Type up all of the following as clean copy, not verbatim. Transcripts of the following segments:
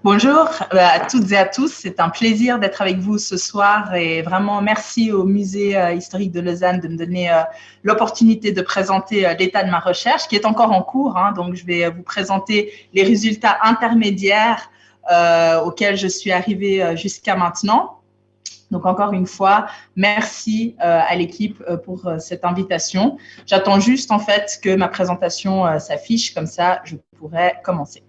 Bonjour à toutes et à tous, c'est un plaisir d'être avec vous ce soir et vraiment merci au Musée historique de Lausanne de me donner l'opportunité de présenter l'état de ma recherche qui est encore en cours. Donc, je vais vous présenter les résultats intermédiaires auxquels je suis arrivée jusqu'à maintenant. Donc, encore une fois, merci à l'équipe pour cette invitation. J'attends juste en fait que ma présentation s'affiche, comme ça je pourrai commencer.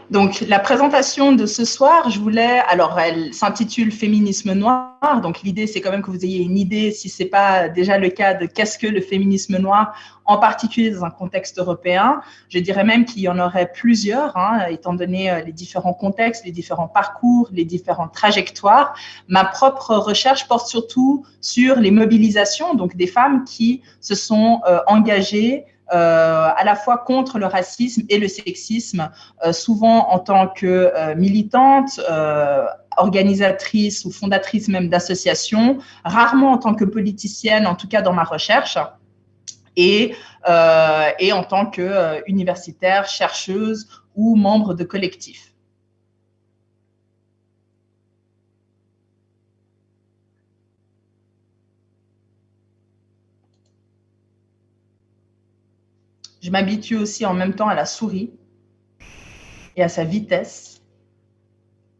Donc, la présentation de ce soir, alors elle s'intitule Féminisme noir. Donc, l'idée, c'est quand même que vous ayez une idée, si ce n'est pas déjà le cas, de qu'est-ce que le féminisme noir, en particulier dans un contexte européen. Je dirais même qu'il y en aurait plusieurs, étant donné les différents contextes, les différents parcours, les différentes trajectoires. Ma propre recherche porte surtout sur les mobilisations, donc des femmes qui se sont engagées à la fois contre le racisme et le sexisme, souvent en tant que militante, organisatrice ou fondatrice même d'associations, rarement en tant que politicienne, en tout cas dans ma recherche, et en tant qu'universitaire, chercheuse ou membre de collectifs. Je m'habitue aussi en même temps à la souris et à sa vitesse.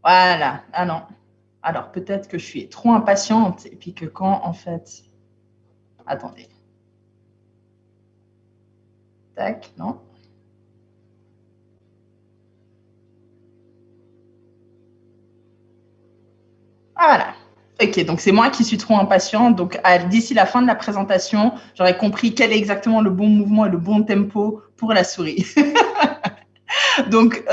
Voilà. Ah non. Alors, peut-être que je suis trop impatiente et puis que quand, en fait… Attendez. Tac, non. Ah, voilà. Ok, donc c'est moi qui suis trop impatiente. Donc, d'ici la fin de la présentation, j'aurai compris quel est exactement le bon mouvement et le bon tempo pour la souris. Donc,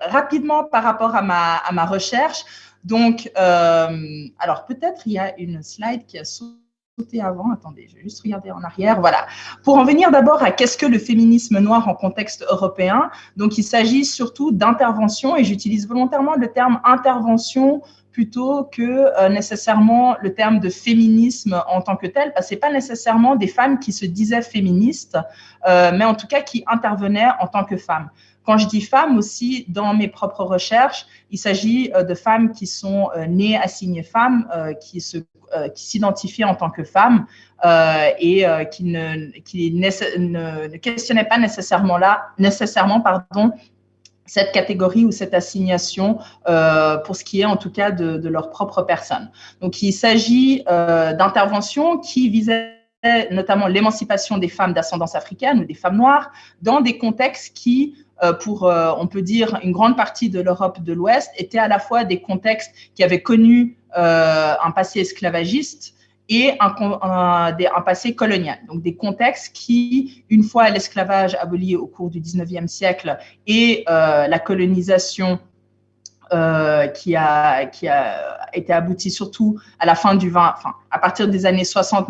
rapidement par rapport à ma recherche. Donc, alors peut-être il y a une slide qui a sauté avant. Attendez, je vais juste regarder en arrière. Voilà. Pour en venir d'abord à qu'est-ce que le féminisme noir en contexte européen. Donc, il s'agit surtout d'intervention, et j'utilise volontairement le terme intervention plutôt que nécessairement le terme de féminisme en tant que tel, parce que ce n'est pas nécessairement des femmes qui se disaient féministes, mais en tout cas qui intervenaient en tant que femmes. Quand je dis femmes aussi, dans mes propres recherches, il s'agit de femmes qui sont nées assignées femmes, qui s'identifient en tant que femmes et qui ne questionnaient pas nécessairement cette catégorie ou cette assignation pour ce qui est en tout cas de leur propre personne. Donc, il s'agit d'interventions qui visaient notamment l'émancipation des femmes d'ascendance africaine ou des femmes noires dans des contextes qui, pour, on peut dire, une grande partie de l'Europe de l'Ouest, étaient à la fois des contextes qui avaient connu un passé esclavagiste et un passé colonial. Donc, des contextes qui, une fois l'esclavage aboli au cours du 19e siècle et la colonisation qui a été aboutie surtout à la fin du 20, enfin, à partir des années 60,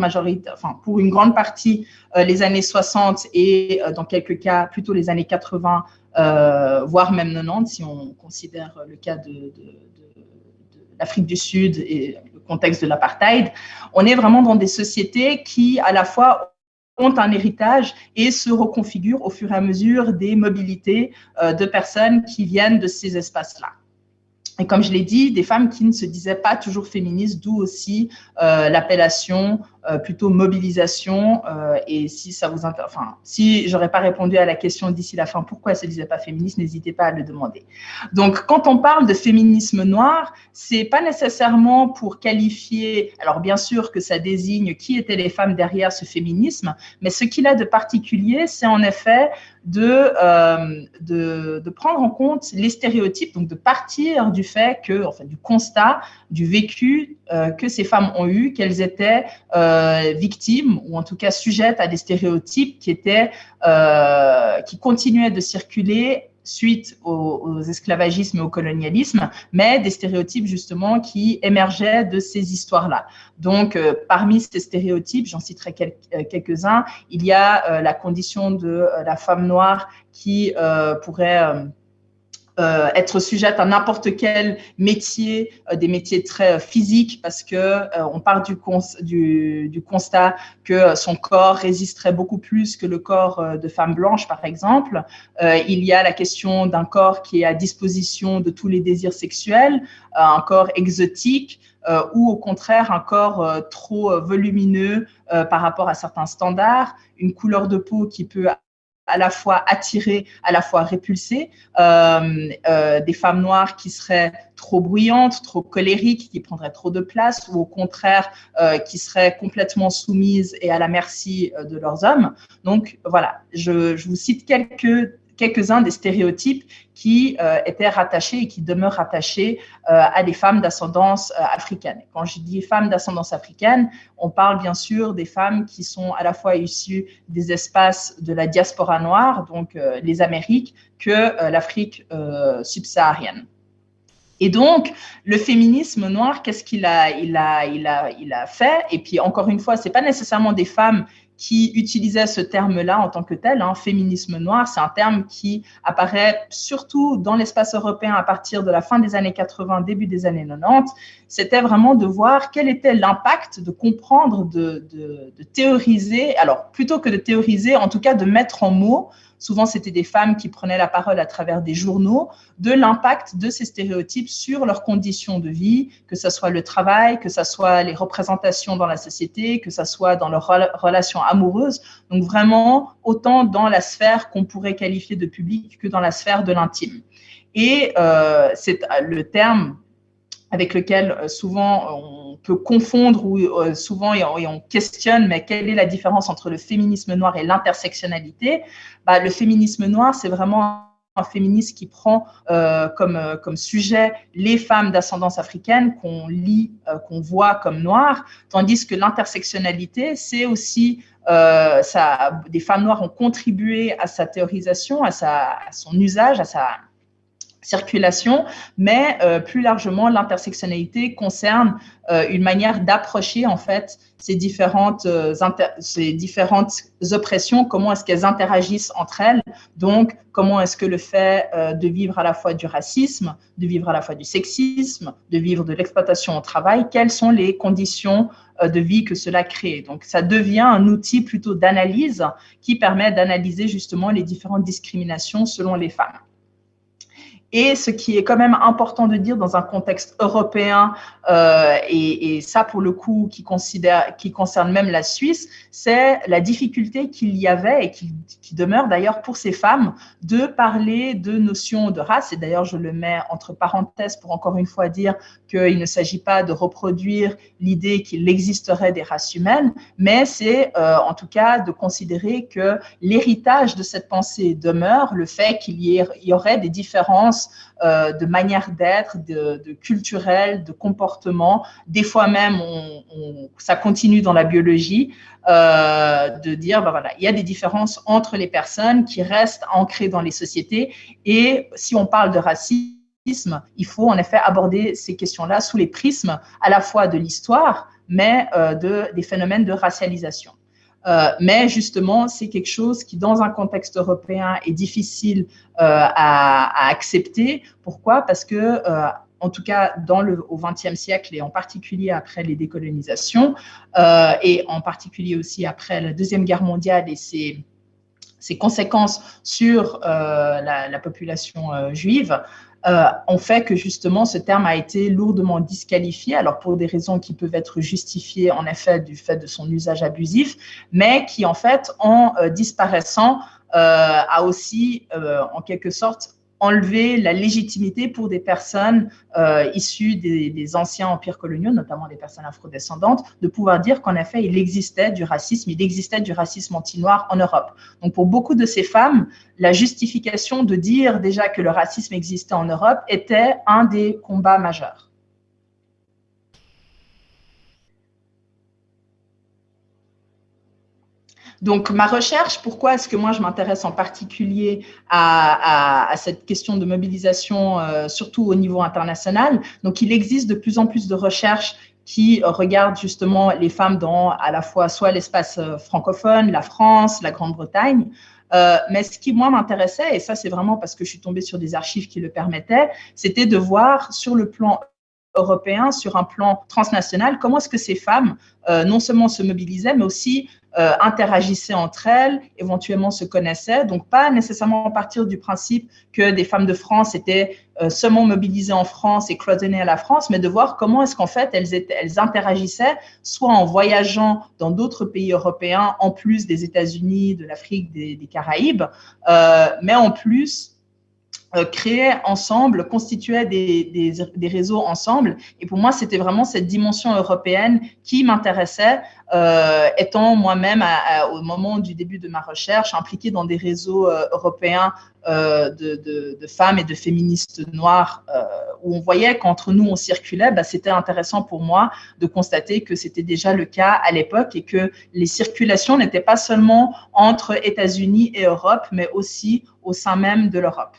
pour une grande partie, les années 60 et dans quelques cas, plutôt les années 80, voire même 90, si on considère le cas de l'Afrique du Sud et le contexte de l'apartheid. On est vraiment dans des sociétés qui, à la fois, ont un héritage et se reconfigurent au fur et à mesure des mobilités de personnes qui viennent de ces espaces-là. Et comme je l'ai dit, des femmes qui ne se disaient pas toujours féministes, d'où aussi l'appellation plutôt mobilisation. Et si ça vous intéresse, enfin, si j'aurais pas répondu à la question d'ici la fin, pourquoi elles se disaient pas féministes, n'hésitez pas à le demander. Donc, quand on parle de féminisme noir, c'est pas nécessairement pour qualifier. Alors, bien sûr que ça désigne qui étaient les femmes derrière ce féminisme, mais ce qu'il a de particulier, c'est en effet de prendre en compte les stéréotypes, donc de partir du fait que, enfin, du constat, du vécu que ces femmes ont eu, qu'elles étaient victimes ou en tout cas sujettes à des stéréotypes qui continuaient de circuler suite aux esclavagismes et au colonialisme, mais des stéréotypes justement qui émergeaient de ces histoires-là. Donc, parmi ces stéréotypes, j'en citerai quelques-uns, il y a la condition de la femme noire qui pourrait être sujette à n'importe quel métier, des métiers très physiques, parce que on part du constat que son corps résisterait beaucoup plus que le corps de femme blanche, par exemple. Il y a la question d'un corps qui est à disposition de tous les désirs sexuels, un corps exotique, ou au contraire un corps trop volumineux par rapport à certains standards, une couleur de peau qui peut à la fois attirer, à la fois répulser, des femmes noires qui seraient trop bruyantes, trop colériques, qui prendraient trop de place, ou au contraire, qui seraient complètement soumises et à la merci de leurs hommes. Donc voilà, je vous cite quelques-uns des stéréotypes qui étaient rattachés et qui demeurent rattachés à des femmes d'ascendance africaine. Quand je dis femmes d'ascendance africaine, on parle bien sûr des femmes qui sont à la fois issues des espaces de la diaspora noire, donc les Amériques, que l'Afrique subsaharienne. Et donc, le féminisme noir, qu'est-ce qu'il a fait? Et puis, encore une fois, ce n'est pas nécessairement des femmes qui utilisaient ce terme-là en tant que tel. Féminisme noir, c'est un terme qui apparaît surtout dans l'espace européen à partir de la fin des années 80, début des années 90. C'était vraiment de voir quel était l'impact, de comprendre, de théoriser, alors plutôt que de théoriser, en tout cas de mettre en mots. Souvent, c'était des femmes qui prenaient la parole à travers des journaux, de l'impact de ces stéréotypes sur leurs conditions de vie, que ce soit le travail, que ce soit les représentations dans la société, que ce soit dans leurs relations amoureuses. Donc vraiment, autant dans la sphère qu'on pourrait qualifier de publique que dans la sphère de l'intime. Et c'est le terme avec lequel souvent on peut confondre ou souvent et on questionne, mais quelle est la différence entre le féminisme noir et l'intersectionnalité? Le féminisme noir, c'est vraiment un féminisme qui prend comme sujet les femmes d'ascendance africaine qu'on lit, qu'on voit comme noires, tandis que l'intersectionnalité, c'est aussi des femmes noires ont contribué à sa théorisation, à son usage, à sa circulation, mais plus largement, l'intersectionnalité concerne une manière d'approcher en fait ces différentes oppressions, comment est-ce qu'elles interagissent entre elles, donc comment est-ce que le fait de vivre à la fois du racisme, de vivre à la fois du sexisme, de vivre de l'exploitation au travail, quelles sont les conditions de vie que cela crée. Donc ça devient un outil plutôt d'analyse qui permet d'analyser justement les différentes discriminations selon les femmes. Et ce qui est quand même important de dire dans un contexte européen, et ça pour le coup qui concerne même la Suisse, c'est la difficulté qu'il y avait et qui demeure d'ailleurs pour ces femmes de parler de notions de race. Et d'ailleurs, je le mets entre parenthèses pour encore une fois dire qu'il ne s'agit pas de reproduire l'idée qu'il existerait des races humaines, mais c'est en tout cas de considérer que l'héritage de cette pensée demeure, le fait qu'il y aurait des différences de manière d'être, de culturel, de comportement. Des fois même, ça continue dans la biologie, de dire, voilà, il y a des différences entre les personnes qui restent ancrées dans les sociétés. Et si on parle de racisme, il faut en effet aborder ces questions-là sous les prismes à la fois de l'histoire, mais des phénomènes de racialisation. Mais justement, c'est quelque chose qui, dans un contexte européen, est difficile à accepter. Pourquoi? Parce que, en tout cas, au XXe siècle et en particulier après les décolonisations, et en particulier aussi après la Deuxième Guerre mondiale et ses conséquences sur la population juive, ont fait que justement ce terme a été lourdement disqualifié, alors pour des raisons qui peuvent être justifiées en effet du fait de son usage abusif, mais qui en fait en disparaissant a aussi en quelque sorte enlevé la légitimité pour des personnes issues des anciens empires coloniaux, notamment des personnes afrodescendantes, de pouvoir dire qu'en effet il existait du racisme anti-noir en Europe. Donc pour beaucoup de ces femmes, la justification de dire déjà que le racisme existait en Europe était un des combats majeurs. Donc, ma recherche, pourquoi est-ce que moi, je m'intéresse en particulier à cette question de mobilisation, surtout au niveau international. Donc, il existe de plus en plus de recherches qui regardent justement les femmes dans à la fois soit l'espace francophone, la France, la Grande-Bretagne. Mais ce qui, moi, m'intéressait, et ça, c'est vraiment parce que je suis tombée sur des archives qui le permettaient, c'était de voir sur le plan européen, sur un plan transnational, comment est-ce que ces femmes non seulement se mobilisaient, mais aussi interagissaient entre elles, éventuellement se connaissaient. Donc, pas nécessairement partir du principe que des femmes de France étaient seulement mobilisées en France et cloisonnées à la France, mais de voir comment est-ce qu'en fait elles interagissaient, soit en voyageant dans d'autres pays européens, en plus des États-Unis, de l'Afrique, des Caraïbes, mais en plus créaient ensemble, constituaient des réseaux ensemble. Et pour moi, c'était vraiment cette dimension européenne qui m'intéressait, étant moi-même, au moment du début de ma recherche, impliquée dans des réseaux européens de femmes et de féministes noires, où on voyait qu'entre nous, on circulait. C'était intéressant pour moi de constater que c'était déjà le cas à l'époque et que les circulations n'étaient pas seulement entre États-Unis et Europe, mais aussi au sein même de l'Europe.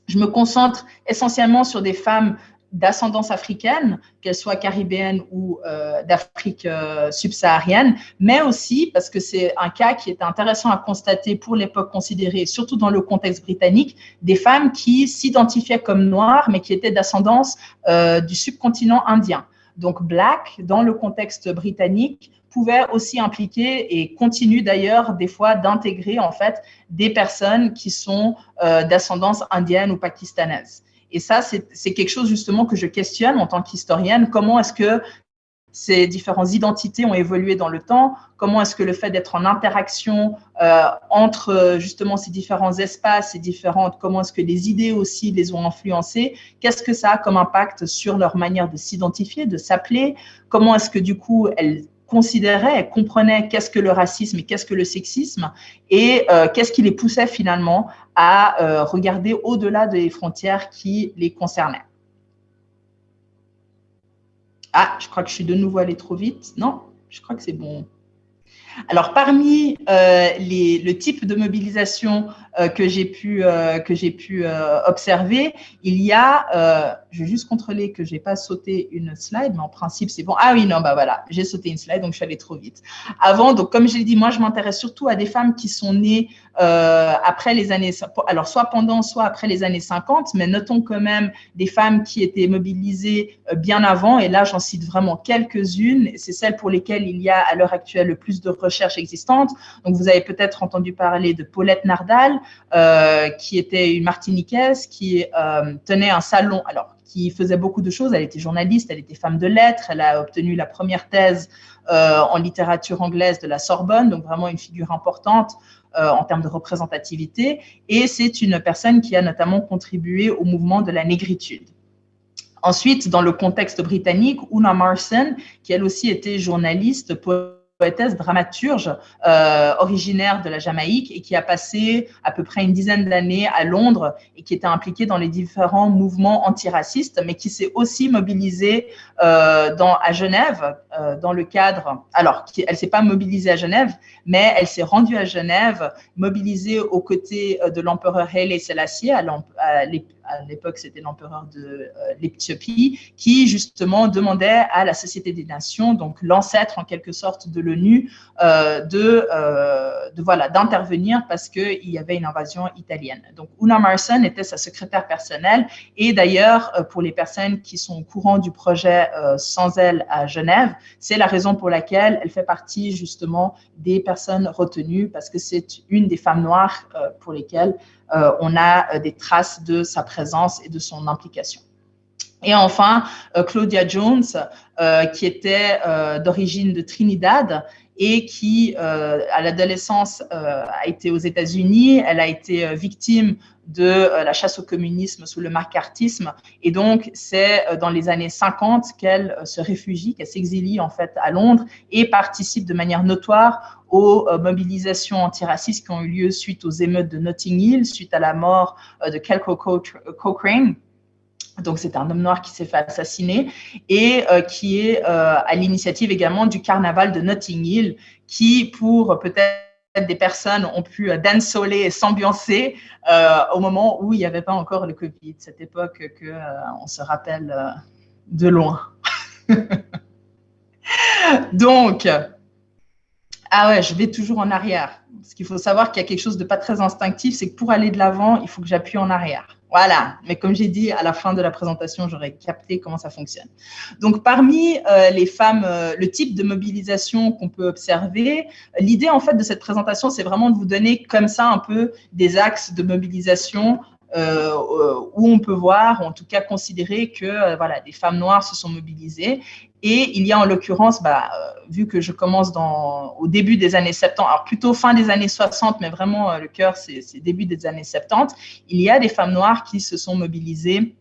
Je me concentre essentiellement sur des femmes d'ascendance africaine, qu'elles soient caribéennes ou d'Afrique subsaharienne, mais aussi, parce que c'est un cas qui est intéressant à constater pour l'époque considérée, surtout dans le contexte britannique, des femmes qui s'identifiaient comme noires, mais qui étaient d'ascendance du subcontinent indien. Donc, Black, dans le contexte britannique, pouvait aussi impliquer et continue d'ailleurs des fois d'intégrer en fait des personnes qui sont d'ascendance indienne ou pakistanaise. Et ça, c'est quelque chose justement que je questionne en tant qu'historienne. Comment est-ce que ces différentes identités ont évolué dans le temps? Comment est-ce que le fait d'être en interaction entre justement ces différents espaces, comment est-ce que les idées aussi les ont influencés? Qu'est-ce que ça a comme impact sur leur manière de s'identifier, de s'appeler? Comment est-ce que du coup, elles considéraient et comprenaient qu'est-ce que le racisme et qu'est-ce que le sexisme et qu'est-ce qui les poussait finalement à regarder au-delà des frontières qui les concernaient. Ah, je crois que je suis de nouveau allée trop vite. Non, je crois que c'est bon. Alors, parmi le type de mobilisation que j'ai pu observer, il y a, je vais juste contrôler que je n'ai pas sauté une slide, mais en principe, c'est bon. Ah oui, non, voilà, j'ai sauté une slide, donc je suis allée trop vite. Avant, donc, comme je l'ai dit, moi, je m'intéresse surtout à des femmes qui sont nées après les années, alors soit pendant, soit après les années 50, mais notons quand même des femmes qui étaient mobilisées bien avant, et là, j'en cite vraiment quelques-unes, c'est celles pour lesquelles il y a à l'heure actuelle le plus de recherches existantes. Donc, vous avez peut-être entendu parler de Paulette Nardal, qui était une Martiniquaise, qui tenait un salon, alors qui faisait beaucoup de choses. Elle était journaliste, elle était femme de lettres, elle a obtenu la première thèse en littérature anglaise de la Sorbonne, donc vraiment une figure importante en termes de représentativité. Et c'est une personne qui a notamment contribué au mouvement de la négritude. Ensuite, dans le contexte britannique, Una Marson, qui elle aussi était journaliste, poétesse, dramaturge originaire de la Jamaïque et qui a passé à peu près une dizaine d'années à Londres et qui était impliquée dans les différents mouvements antiracistes, mais qui s'est aussi mobilisée à Genève dans le cadre… Alors, elle ne s'est pas mobilisée à Genève, mais elle s'est rendue à Genève, mobilisée aux côtés de l'empereur Haile Selassie, à l'époque, c'était l'empereur de l'Éthiopie, qui justement demandait à la Société des Nations, donc l'ancêtre en quelque sorte de l'ONU, d'intervenir parce qu'il y avait une invasion italienne. Donc, Una Marson était sa secrétaire personnelle et d'ailleurs, pour les personnes qui sont au courant du projet Sans elle à Genève, c'est la raison pour laquelle elle fait partie justement des personnes retenues parce que c'est une des femmes noires pour lesquelles on a des traces de sa présence et de son implication. Et enfin, Claudia Jones, qui était d'origine de Trinidad et qui, à l'adolescence, a été aux États-Unis. Elle a été victime de la chasse au communisme sous le macartisme. Et donc, c'est dans les années 50 qu'elle se réfugie, qu'elle s'exilie en fait à Londres et participe de manière notoire aux mobilisations antiracistes qui ont eu lieu suite aux émeutes de Notting Hill, suite à la mort de Kelko Cochrane. Donc, c'est un homme noir qui s'est fait assassiner et qui est à l'initiative également du carnaval de Notting Hill, qui, pour peut-être des personnes ont pu dansoler et s'ambiancer au moment où il n'y avait pas encore le Covid, cette époque qu'on se rappelle de loin. Donc, ah ouais, je vais toujours en arrière. Parce qu'il faut savoir qu'il y a quelque chose de pas très instinctif, c'est que pour aller de l'avant, il faut que j'appuie en arrière. Voilà. Mais comme j'ai dit, à la fin de la présentation, j'aurais capté comment ça fonctionne. Donc, parmi les femmes, le type de mobilisation qu'on peut observer, l'idée, en fait, de cette présentation, c'est vraiment de vous donner comme ça un peu des axes de mobilisation où on peut voir, ou en tout cas considérer que voilà, des femmes noires se sont mobilisées. Et il y a en l'occurrence, vu que je commence au début des années 70, alors plutôt fin des années 60, mais vraiment le cœur, c'est début des années 70, il y a des femmes noires qui se sont mobilisées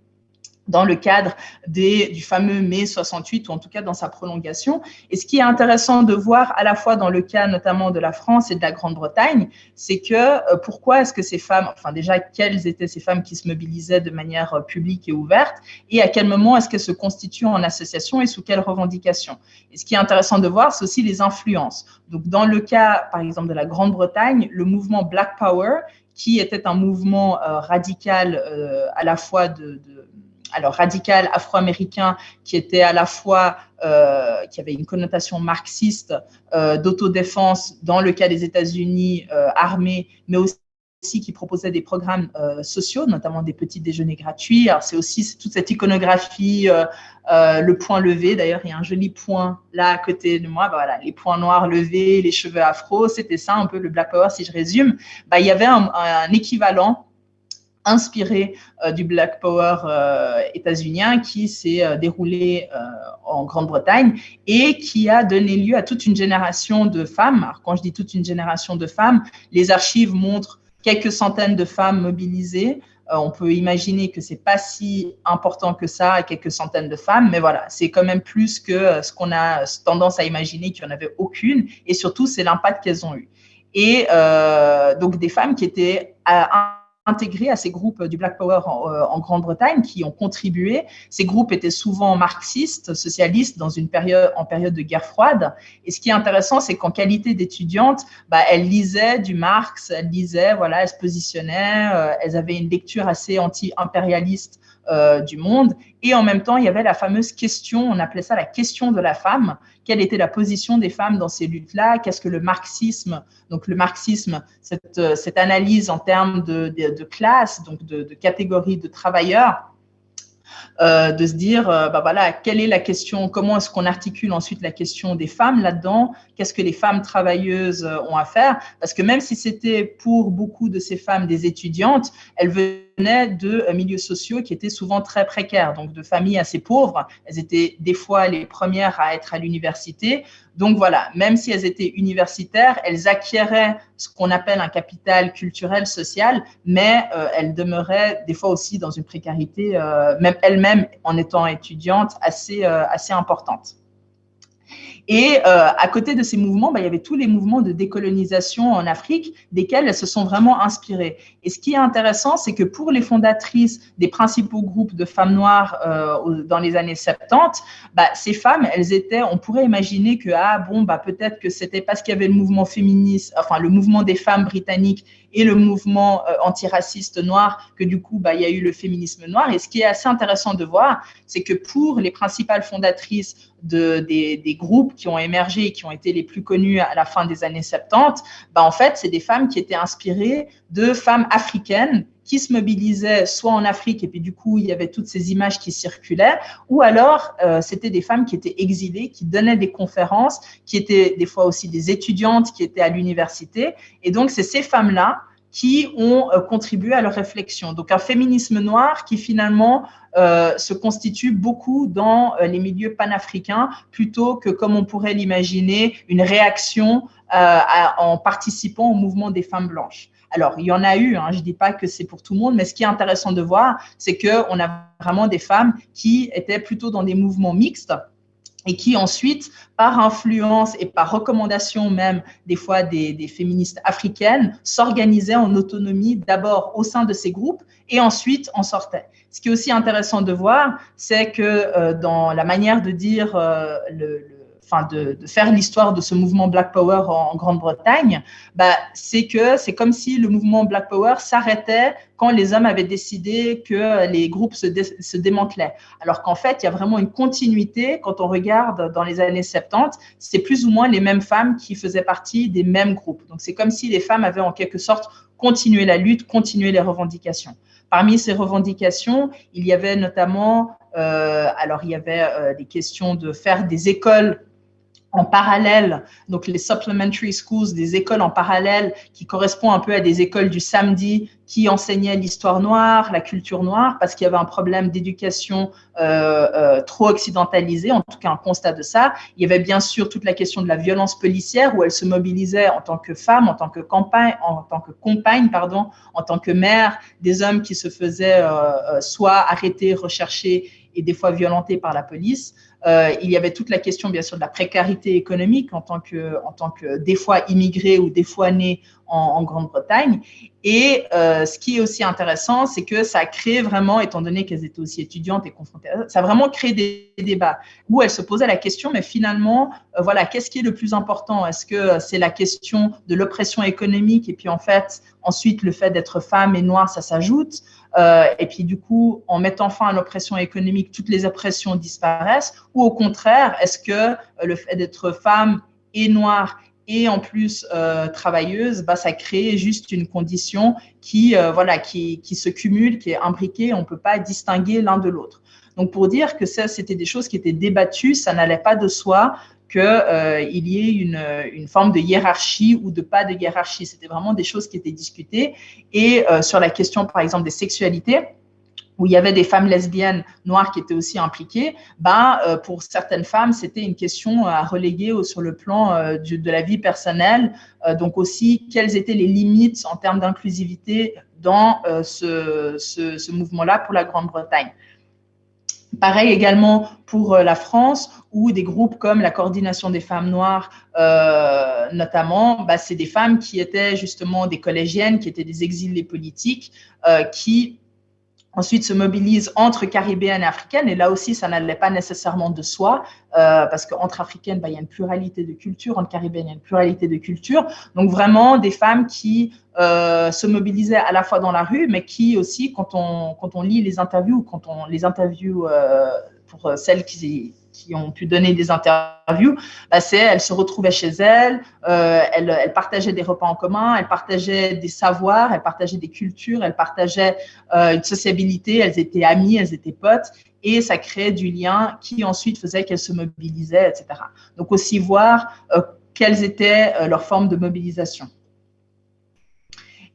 dans le cadre du fameux mai 68, ou en tout cas dans sa prolongation. Et ce qui est intéressant de voir, à la fois dans le cas notamment de la France et de la Grande-Bretagne, c'est que pourquoi est-ce que ces femmes, enfin déjà, quelles étaient ces femmes qui se mobilisaient de manière publique et ouverte, et à quel moment est-ce qu'elles se constituent en association et sous quelles revendications. Et ce qui est intéressant de voir, c'est aussi les influences. Donc, dans le cas, par exemple, de la Grande-Bretagne, le mouvement Black Power, qui était un mouvement radical à la fois alors radical afro-américain qui était à la fois, qui avait une connotation marxiste d'autodéfense dans le cas des États-Unis armés, mais aussi qui proposait des programmes sociaux, notamment des petits déjeuners gratuits. Alors c'est aussi toute cette iconographie, le point levé. D'ailleurs, il y a un joli point là à côté de moi. Voilà, les points noirs levés, les cheveux afro, c'était ça un peu le Black Power, si je résume. Il y avait un équivalent inspiré du Black Power états-unien qui s'est déroulé en Grande-Bretagne et qui a donné lieu à toute une génération de femmes. Alors, quand je dis toute une génération de femmes, les archives montrent quelques centaines de femmes mobilisées. On peut imaginer que ce n'est pas si important que ça, quelques centaines de femmes, mais voilà, c'est quand même plus que ce qu'on a tendance à imaginer qu'il n'y en avait aucune, et surtout, c'est l'impact qu'elles ont eu. Et donc, des femmes qui étaient intégrés à ces groupes du Black Power en Grande-Bretagne qui ont contribué. Ces groupes étaient souvent marxistes, socialistes en période de guerre froide. Et ce qui est intéressant, c'est qu'en qualité d'étudiantes, elles lisaient du Marx, elles se positionnaient, elles avaient une lecture assez anti-impérialiste du monde. Et en même temps, il y avait la fameuse question, on appelait ça la question de la femme. Quelle était la position des femmes dans ces luttes-là? Qu'est-ce que le marxisme, donc le marxisme, cette analyse en termes de classe, donc de catégorie de travailleurs, de se dire, voilà, quelle est la question, comment est-ce qu'on articule ensuite la question des femmes là-dedans, qu'est-ce que les femmes travailleuses ont à faire, parce que même si c'était pour beaucoup de ces femmes des étudiantes, elles venaient de milieux sociaux qui étaient souvent très précaires, donc de familles assez pauvres, elles étaient des fois les premières à être à l'université. Donc voilà, même si elles étaient universitaires, elles acquéraient ce qu'on appelle un capital culturel, social, mais elles demeuraient des fois aussi dans une précarité, même elles-mêmes en étant étudiantes, assez importante. Et à côté de ces mouvements, il y avait tous les mouvements de décolonisation en Afrique, desquels elles se sont vraiment inspirées. Et ce qui est intéressant, c'est que pour les fondatrices des principaux groupes de femmes noires dans les années 70, ces femmes, elles étaient, on pourrait imaginer que peut-être que c'était parce qu'il y avait le mouvement féministe, enfin le mouvement des femmes britanniques et le mouvement antiraciste noir, que du coup, il y a eu le féminisme noir. Et ce qui est assez intéressant de voir, c'est que pour les principales fondatrices des groupes qui ont émergé et qui ont été les plus connus à la fin des années 70, en fait, c'est des femmes qui étaient inspirées de femmes africaines qui se mobilisaient soit en Afrique, et puis du coup, il y avait toutes ces images qui circulaient, ou alors c'était des femmes qui étaient exilées, qui donnaient des conférences, qui étaient des fois aussi des étudiantes qui étaient à l'université. Et donc, c'est ces femmes-là qui ont contribué à leur réflexion. Donc, un féminisme noir qui finalement se constitue beaucoup dans les milieux panafricains, plutôt que, comme on pourrait l'imaginer, une réaction en participant au mouvement des femmes blanches. Alors, il y en a eu, je ne dis pas que c'est pour tout le monde, mais ce qui est intéressant de voir, c'est qu'on a vraiment des femmes qui étaient plutôt dans des mouvements mixtes et qui ensuite, par influence et par recommandation même, des fois des féministes africaines, s'organisaient en autonomie d'abord au sein de ces groupes et ensuite en sortaient. Ce qui est aussi intéressant de voir, c'est que dans la manière de dire le de faire l'histoire de ce mouvement Black Power en Grande-Bretagne, c'est que c'est comme si le mouvement Black Power s'arrêtait quand les hommes avaient décidé que les groupes se démantelaient. Alors qu'en fait, il y a vraiment une continuité. Quand on regarde dans les années 70, c'est plus ou moins les mêmes femmes qui faisaient partie des mêmes groupes. Donc, c'est comme si les femmes avaient en quelque sorte continué la lutte, continué les revendications. Parmi ces revendications, il y avait notamment, des questions de faire des écoles en parallèle, donc les supplementary schools, des écoles en parallèle qui correspondent un peu à des écoles du samedi qui enseignaient l'histoire noire, la culture noire, parce qu'il y avait un problème d'éducation trop occidentalisée, en tout cas un constat de ça. Il y avait bien sûr toute la question de la violence policière où elle se mobilisait en tant que femme, en tant que compagne, en tant que mère, des hommes qui se faisaient soit arrêter, rechercher et des fois violentés par la police. Il y avait toute la question, bien sûr, de la précarité économique en tant que des fois immigrés ou des fois nés en Grande-Bretagne. Et ce qui est aussi intéressant, c'est que ça a créé vraiment, étant donné qu'elles étaient aussi étudiantes et confrontées à ça, ça a vraiment créé des débats où elles se posaient la question, mais finalement, qu'est-ce qui est le plus important? Est-ce que c'est la question de l'oppression économique et puis en fait, ensuite, le fait d'être femme et noire, ça s'ajoute? Et puis du coup, en mettant fin à l'oppression économique, toutes les oppressions disparaissent? Ou au contraire, est-ce que le fait d'être femme et noire et en plus travailleuse, ça crée juste une condition qui se cumule, qui est imbriquée, on ne peut pas distinguer l'un de l'autre. Donc pour dire que ça, c'était des choses qui étaient débattues, ça n'allait pas de soi qu'il y ait une forme de hiérarchie ou de pas de hiérarchie. C'était vraiment des choses qui étaient discutées. Et sur la question, par exemple, des sexualités, où il y avait des femmes lesbiennes noires qui étaient aussi impliquées, pour certaines femmes, c'était une question à reléguer sur le plan de la vie personnelle. Donc aussi, quelles étaient les limites en termes d'inclusivité dans ce mouvement-là pour la Grande-Bretagne. Pareil également pour la France, où des groupes comme la Coordination des femmes noires, notamment, c'est des femmes qui étaient justement des collégiennes, qui étaient des exilés politiques, qui ensuite se mobilisent entre caribéennes et africaines. Et là aussi, ça n'allait pas nécessairement de soi, parce qu'entre africaines, il y a une pluralité de cultures, entre caribéennes, il y a une pluralité de cultures. Donc vraiment, des femmes qui se mobilisaient à la fois dans la rue, mais qui aussi, quand on lit les interviews, pour celles qui ont pu donner des interviews, elles se retrouvaient chez elles, elles partageaient des repas en commun, elles partageaient des savoirs, elles partageaient des cultures, elles partageaient une sociabilité, elles étaient amies, elles étaient potes, et ça créait du lien qui ensuite faisait qu'elles se mobilisaient, etc. Donc aussi voir quelles étaient leurs formes de mobilisation.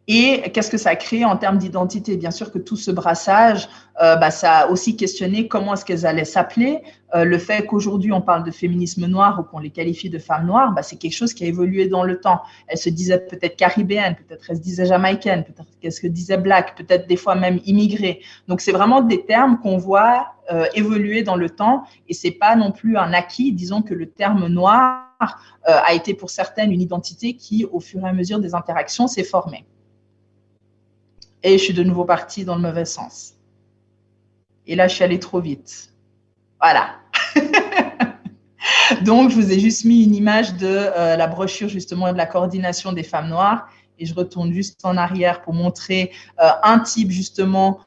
Et qu'est-ce que ça a créé en termes d'identité? Bien sûr que tout ce brassage, ça a aussi questionné comment est-ce qu'elles allaient s'appeler. Le fait qu'aujourd'hui, on parle de féminisme noir ou qu'on les qualifie de femmes noires, c'est quelque chose qui a évolué dans le temps. Elles se disaient peut-être caribéennes, peut-être elles se disaient jamaïcaines, peut-être qu'elles se disaient black, peut-être des fois même immigrées. Donc, c'est vraiment des termes qu'on voit évoluer dans le temps et c'est pas non plus un acquis. Disons que le terme noir a été pour certaines une identité qui, au fur et à mesure des interactions, s'est formée. Et je suis de nouveau partie dans le mauvais sens. Et là, je suis allée trop vite. Voilà. Donc, je vous ai juste mis une image de la brochure justement de la coordination des femmes noires. Et je retourne juste en arrière pour montrer un type justement,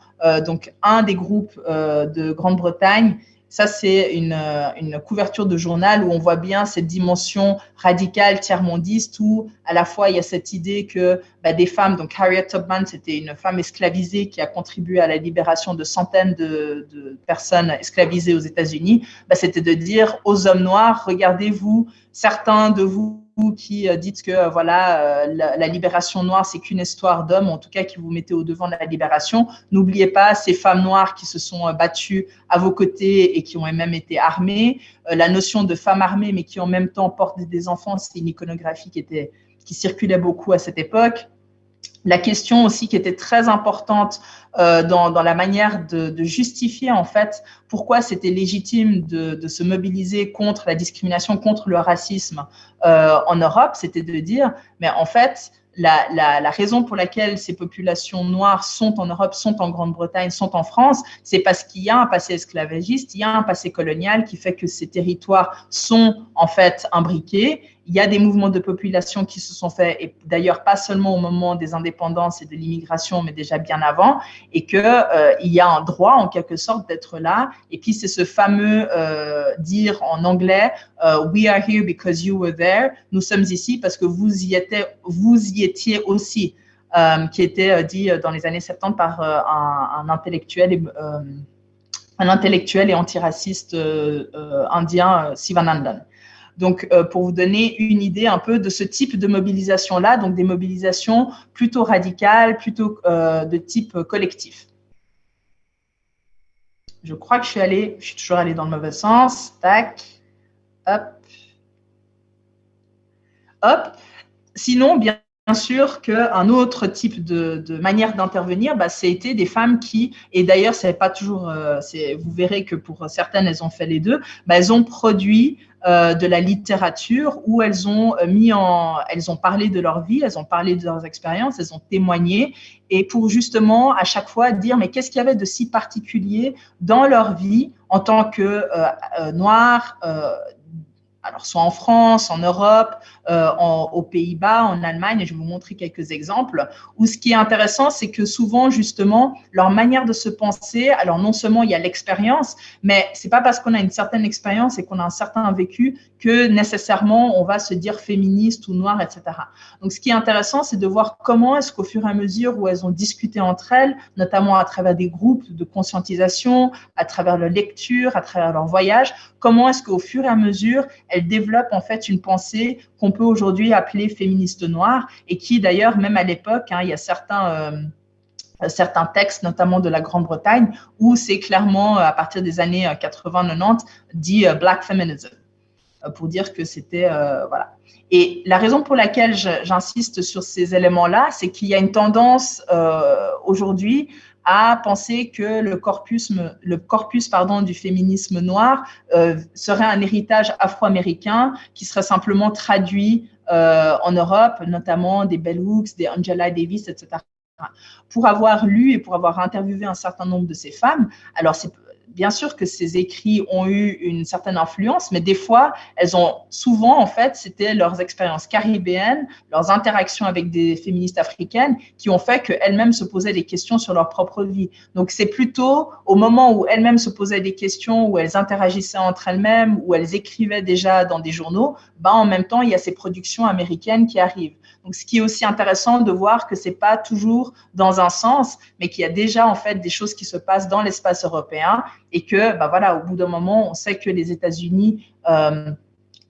donc un des groupes de Grande-Bretagne. Ça, c'est une couverture de journal où on voit bien cette dimension radicale, tiers-mondiste, où à la fois, il y a cette idée que des femmes, donc Harriet Tubman, c'était une femme esclavisée qui a contribué à la libération de centaines de personnes esclavisées aux États-Unis. C'était de dire aux hommes noirs, regardez-vous, certains de vous qui dites que la libération noire, c'est qu'une histoire d'hommes, en tout cas qui vous mettez au devant de la libération. N'oubliez pas ces femmes noires qui se sont battues à vos côtés et qui ont même été armées. La notion de femme armée, mais qui en même temps porte des enfants, c'est une iconographie qui circulait beaucoup à cette époque. La question aussi qui était très importante dans la manière de justifier en fait pourquoi c'était légitime de se mobiliser contre la discrimination, contre le racisme en Europe, c'était de dire, mais en fait, la raison pour laquelle ces populations noires sont en Europe, sont en Grande-Bretagne, sont en France, c'est parce qu'il y a un passé esclavagiste, il y a un passé colonial qui fait que ces territoires sont en fait imbriqués. Il y a des mouvements de population qui se sont faits, et d'ailleurs pas seulement au moment des indépendances et de l'immigration, mais déjà bien avant, et qu'il y a un droit en quelque sorte d'être là. Et puis c'est ce fameux dire en anglais We are here because you were there. Nous sommes ici parce que vous y étiez aussi, qui était dit dans les années 70 par un intellectuel et antiraciste indien, Sivanandan. Donc, pour vous donner une idée un peu de ce type de mobilisation-là, donc des mobilisations plutôt radicales, plutôt de type collectif. Je crois que je suis toujours allée dans le mauvais sens. Tac, hop, hop. Sinon, bien sûr qu'un autre type de manière d'intervenir, c'était des femmes qui, et d'ailleurs, c'est pas toujours, vous verrez que pour certaines, elles ont fait les deux, elles ont produit de la littérature où elles ont parlé de leur vie, elles ont parlé de leurs expériences, elles ont témoigné, et pour justement à chaque fois dire mais qu'est-ce qu'il y avait de si particulier dans leur vie en tant que noires, alors soit en France, en Europe, aux Pays-Bas, en Allemagne, et je vais vous montrer quelques exemples, où ce qui est intéressant, c'est que souvent, justement, leur manière de se penser, alors non seulement il y a l'expérience, mais c'est pas parce qu'on a une certaine expérience et qu'on a un certain vécu que nécessairement on va se dire féministe ou noire, etc. Donc, ce qui est intéressant, c'est de voir comment est-ce qu'au fur et à mesure où elles ont discuté entre elles, notamment à travers des groupes de conscientisation, à travers leur lecture, à travers leur voyage, comment est-ce qu'au fur et à mesure, elles développent en fait une pensée qu'on peut aujourd'hui appeler féministe noire, et qui d'ailleurs, même à l'époque, il y a certains textes, notamment de la Grande-Bretagne, où c'est clairement, à partir des années 80-90, dit Black Feminism, pour dire que c'était… voilà. Et la raison pour laquelle j'insiste sur ces éléments-là, c'est qu'il y a une tendance aujourd'hui à penser que le corpus du féminisme noir serait un héritage afro-américain qui serait simplement traduit en Europe, notamment des Bell Hooks, des Angela Davis, etc. Pour avoir lu et pour avoir interviewé un certain nombre de ces femmes, alors c'est bien sûr que ces écrits ont eu une certaine influence, mais des fois, souvent, en fait, c'était leurs expériences caribéennes, leurs interactions avec des féministes africaines qui ont fait qu'elles-mêmes se posaient des questions sur leur propre vie. Donc, c'est plutôt au moment où elles-mêmes se posaient des questions, où elles interagissaient entre elles-mêmes, où elles écrivaient déjà dans des journaux, en même temps, il y a ces productions américaines qui arrivent. Donc, ce qui est aussi intéressant de voir que c'est pas toujours dans un sens, mais qu'il y a déjà en fait des choses qui se passent dans l'espace européen, et que, voilà, au bout d'un moment, on sait que les États-Unis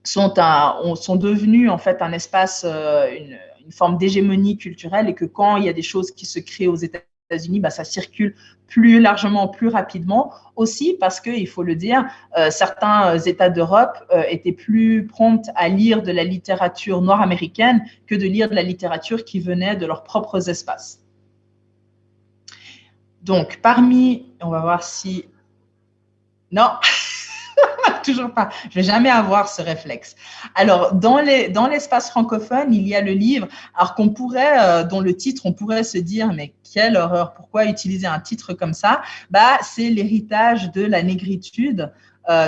sont devenus en fait un espace, une forme d'hégémonie culturelle, et que quand il y a des choses qui se créent aux États-Unis, ça circule plus largement, plus rapidement, aussi parce que, il faut le dire, certains États d'Europe étaient plus prompts à lire de la littérature nord-américaine que de lire de la littérature qui venait de leurs propres espaces. Donc, on va voir si… Non, toujours pas. Je ne vais jamais avoir ce réflexe. Alors, dans l'espace francophone, il y a le livre, alors dont le titre, on pourrait se dire, mais quelle horreur, pourquoi utiliser un titre comme ça? C'est l'héritage de la négritude.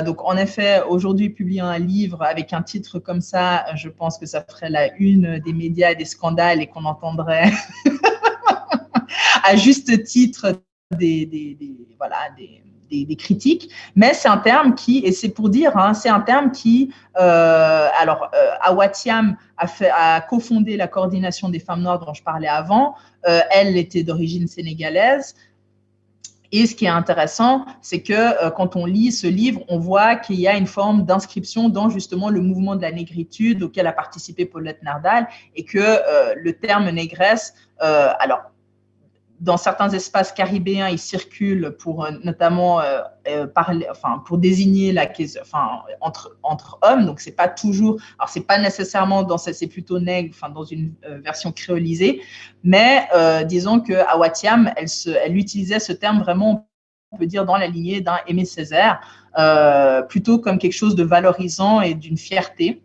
Donc, en effet, aujourd'hui, publier un livre avec un titre comme ça, je pense que ça ferait la une des médias, des scandales, et qu'on entendrait à juste titre des critiques, mais c'est un terme qui, et c'est pour dire, c'est un terme qui, Awa Thiam a cofondé la coordination des femmes noires dont je parlais avant. Elle était d'origine sénégalaise. Et ce qui est intéressant, c'est que quand on lit ce livre, on voit qu'il y a une forme d'inscription dans justement le mouvement de la négritude auquel a participé Paulette Nardal, et que le terme négresse, dans certains espaces caribéens, il circule pour notamment pour désigner entre hommes. Donc c'est pas toujours, alors c'est pas nécessairement c'est plutôt nègre, dans une version créolisée, mais disons que Awa Thiam, elle utilisait ce terme vraiment, on peut dire, dans la lignée d'un Aimé Césaire, plutôt comme quelque chose de valorisant et d'une fierté.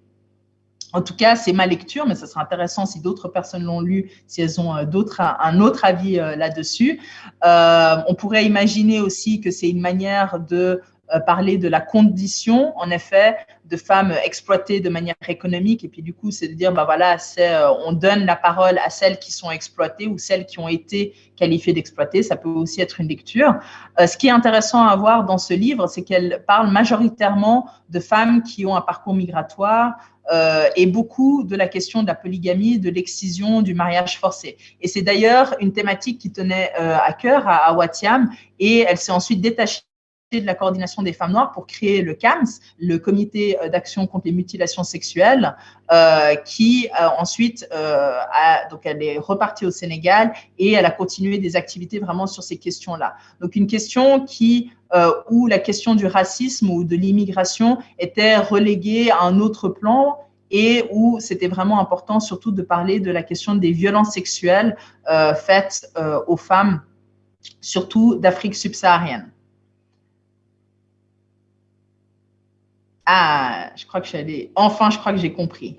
En tout cas, c'est ma lecture, mais ça sera intéressant si d'autres personnes l'ont lu, si elles ont un autre avis là-dessus. On pourrait imaginer aussi que c'est une manière de parler de la condition, en effet, de femmes exploitées de manière économique. Et puis, du coup, c'est de dire, bah voilà, on donne la parole à celles qui sont exploitées ou celles qui ont été qualifiées d'exploitées. Ça peut aussi être une lecture. Ce qui est intéressant à voir dans ce livre, c'est qu'elle parle majoritairement de femmes qui ont un parcours migratoire, et beaucoup de la question de la polygamie, de l'excision, du mariage forcé. Et c'est d'ailleurs une thématique qui tenait à cœur à Watiam, et elle s'est ensuite détachée de la coordination des femmes noires pour créer le CAMS, le comité d'action contre les mutilations sexuelles, qui ensuite, donc elle est repartie au Sénégal et elle a continué des activités vraiment sur ces questions-là. Donc une question où la question du racisme ou de l'immigration était reléguée à un autre plan et où c'était vraiment important surtout de parler de la question des violences sexuelles faites aux femmes, surtout d'Afrique subsaharienne. Ah, je crois que je crois que j'ai compris.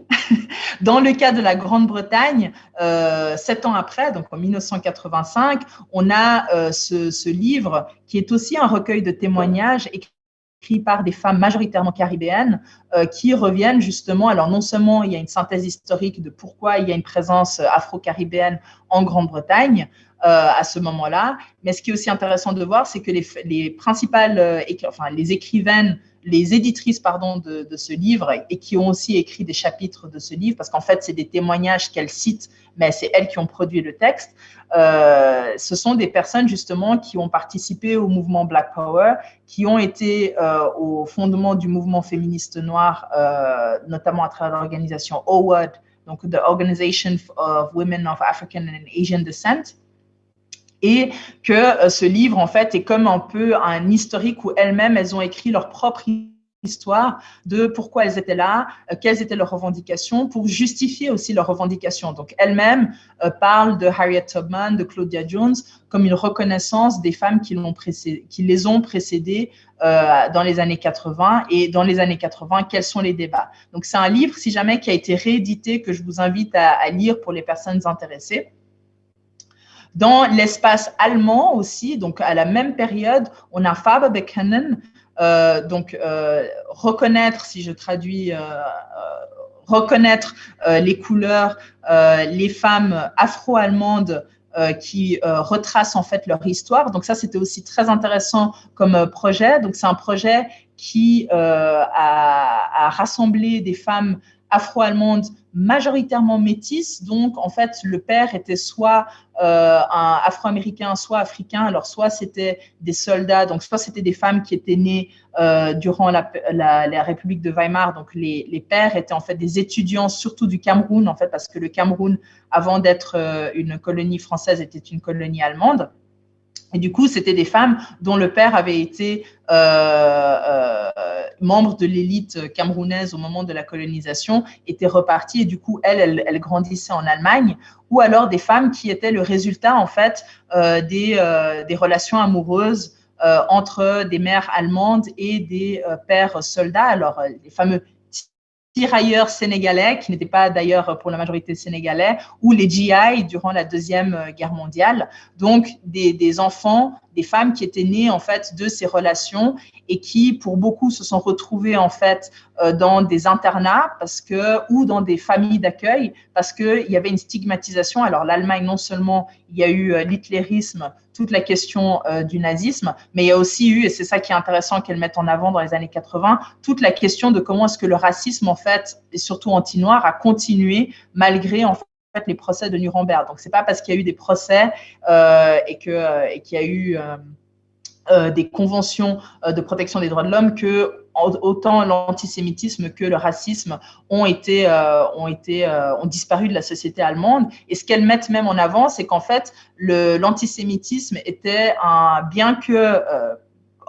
Dans le cas de la Grande-Bretagne, 7 ans après, donc en 1985, on a ce livre qui est aussi un recueil de témoignages écrit par des femmes majoritairement caribéennes qui reviennent justement, alors non seulement il y a une synthèse historique de pourquoi il y a une présence afro-caribéenne en Grande-Bretagne à ce moment-là, mais ce qui est aussi intéressant de voir, c'est que les principales, les écrivaines, les éditrices de ce livre et qui ont aussi écrit des chapitres de ce livre, parce qu'en fait, c'est des témoignages qu'elles citent, mais c'est elles qui ont produit le texte. Ce sont des personnes justement qui ont participé au mouvement Black Power, qui ont été au fondement du mouvement féministe noir, notamment à travers l'organisation OWAD, donc the Organization of Women of African and Asian Descent. Et que ce livre, en fait, est comme un peu un historique où elles-mêmes, elles ont écrit leur propre histoire de pourquoi elles étaient là, quelles étaient leurs revendications, pour justifier aussi leurs revendications. Donc, elles-mêmes parlent de Harriet Tubman, de Claudia Jones, comme une reconnaissance des femmes qui les ont précédées dans les années 80. Et dans les années 80, quels sont les débats? Donc, c'est un livre, si jamais, qui a été réédité, que je vous invite à lire pour les personnes intéressées. Dans l'espace allemand aussi, donc à la même période, on a Farbe bekennen, reconnaître, si je traduis, reconnaître les couleurs, les femmes afro-allemandes qui retracent en fait leur histoire. Donc ça, c'était aussi très intéressant comme projet. Donc c'est un projet qui a rassemblé des femmes afro-allemandes majoritairement métisses. Donc, en fait, le père était soit un afro-américain, soit africain. Alors, soit c'était des soldats, donc soit c'était des femmes qui étaient nées durant la République de Weimar. Donc, les pères étaient en fait des étudiants, surtout du Cameroun, en fait, parce que le Cameroun, avant d'être une colonie française, était une colonie allemande. Et du coup, c'était des femmes dont le père avait été membre de l'élite camerounaise au moment de la colonisation, étaient reparties et du coup, elles grandissaient en Allemagne, ou alors des femmes qui étaient le résultat, en fait, des relations amoureuses entre des mères allemandes et des pères soldats. Alors, les fameux tirailleurs sénégalais, qui n'étaient pas d'ailleurs pour la majorité sénégalais, ou les GI durant la Deuxième Guerre mondiale. Donc, des enfants, des femmes qui étaient nées en fait de ces relations et qui, pour beaucoup, se sont retrouvées en fait dans des internats ou dans des familles d'accueil parce qu'il y avait une stigmatisation. Alors, l'Allemagne, non seulement il y a eu l'hitlérisme, toute la question du nazisme, mais il y a aussi eu, et c'est ça qui est intéressant qu'elle mette en avant dans les années 80, toute la question de comment est-ce que le racisme, en fait, et surtout anti-noir, a continué malgré, en fait, les procès de Nuremberg. Donc, c'est pas parce qu'il y a eu des procès et qu'il y a eu des conventions de protection des droits de l'homme que autant l'antisémitisme que le racisme ont disparu de la société allemande. Et ce qu'elles mettent même en avant, c'est qu'en fait, l'antisémitisme était bien que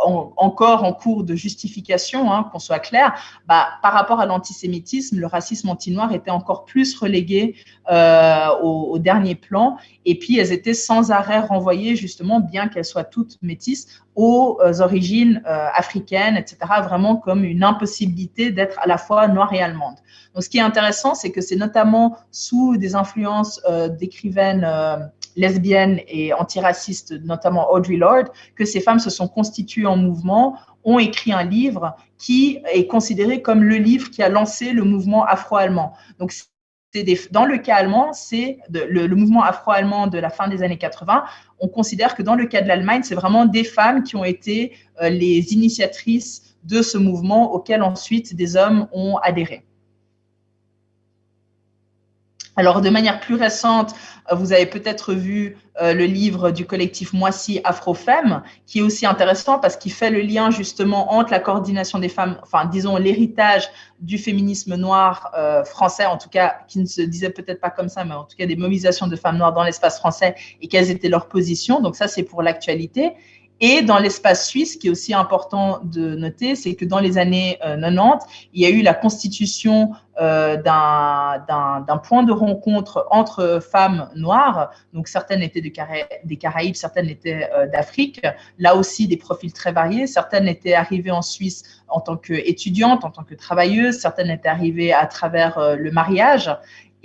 encore en cours de justification, qu'on soit clair, par rapport à l'antisémitisme, le racisme anti-noir était encore plus relégué au dernier plan. Et puis, elles étaient sans arrêt renvoyées, justement, bien qu'elles soient toutes métisses, aux origines africaines, etc., vraiment comme une impossibilité d'être à la fois noire et allemande. Donc, ce qui est intéressant, c'est que c'est notamment sous des influences d'écrivaines lesbiennes et antiracistes, notamment Audre Lorde, que ces femmes se sont constituées en mouvement, ont écrit un livre qui est considéré comme le livre qui a lancé le mouvement afro-allemand. Donc, dans le cas allemand, c'est le mouvement afro-allemand de la fin des années 80. On considère que dans le cas de l'Allemagne, c'est vraiment des femmes qui ont été les initiatrices de ce mouvement auquel ensuite des hommes ont adhéré. Alors, de manière plus récente, vous avez peut-être vu le livre du collectif Moissy Afrofemme, qui est aussi intéressant parce qu'il fait le lien justement entre la coordination des femmes, enfin, disons, l'héritage du féminisme noir français, en tout cas, qui ne se disait peut-être pas comme ça, mais en tout cas des mobilisations de femmes noires dans l'espace français et quelles étaient leurs positions. Donc ça, c'est pour l'actualité. Et dans l'espace suisse, ce qui est aussi important de noter, c'est que dans les années 90, il y a eu la constitution d'un point de rencontre entre femmes noires. Donc, certaines étaient des Caraïbes, certaines étaient d'Afrique. Là aussi, des profils très variés. Certaines étaient arrivées en Suisse en tant qu'étudiantes, en tant que travailleuses. Certaines étaient arrivées à travers le mariage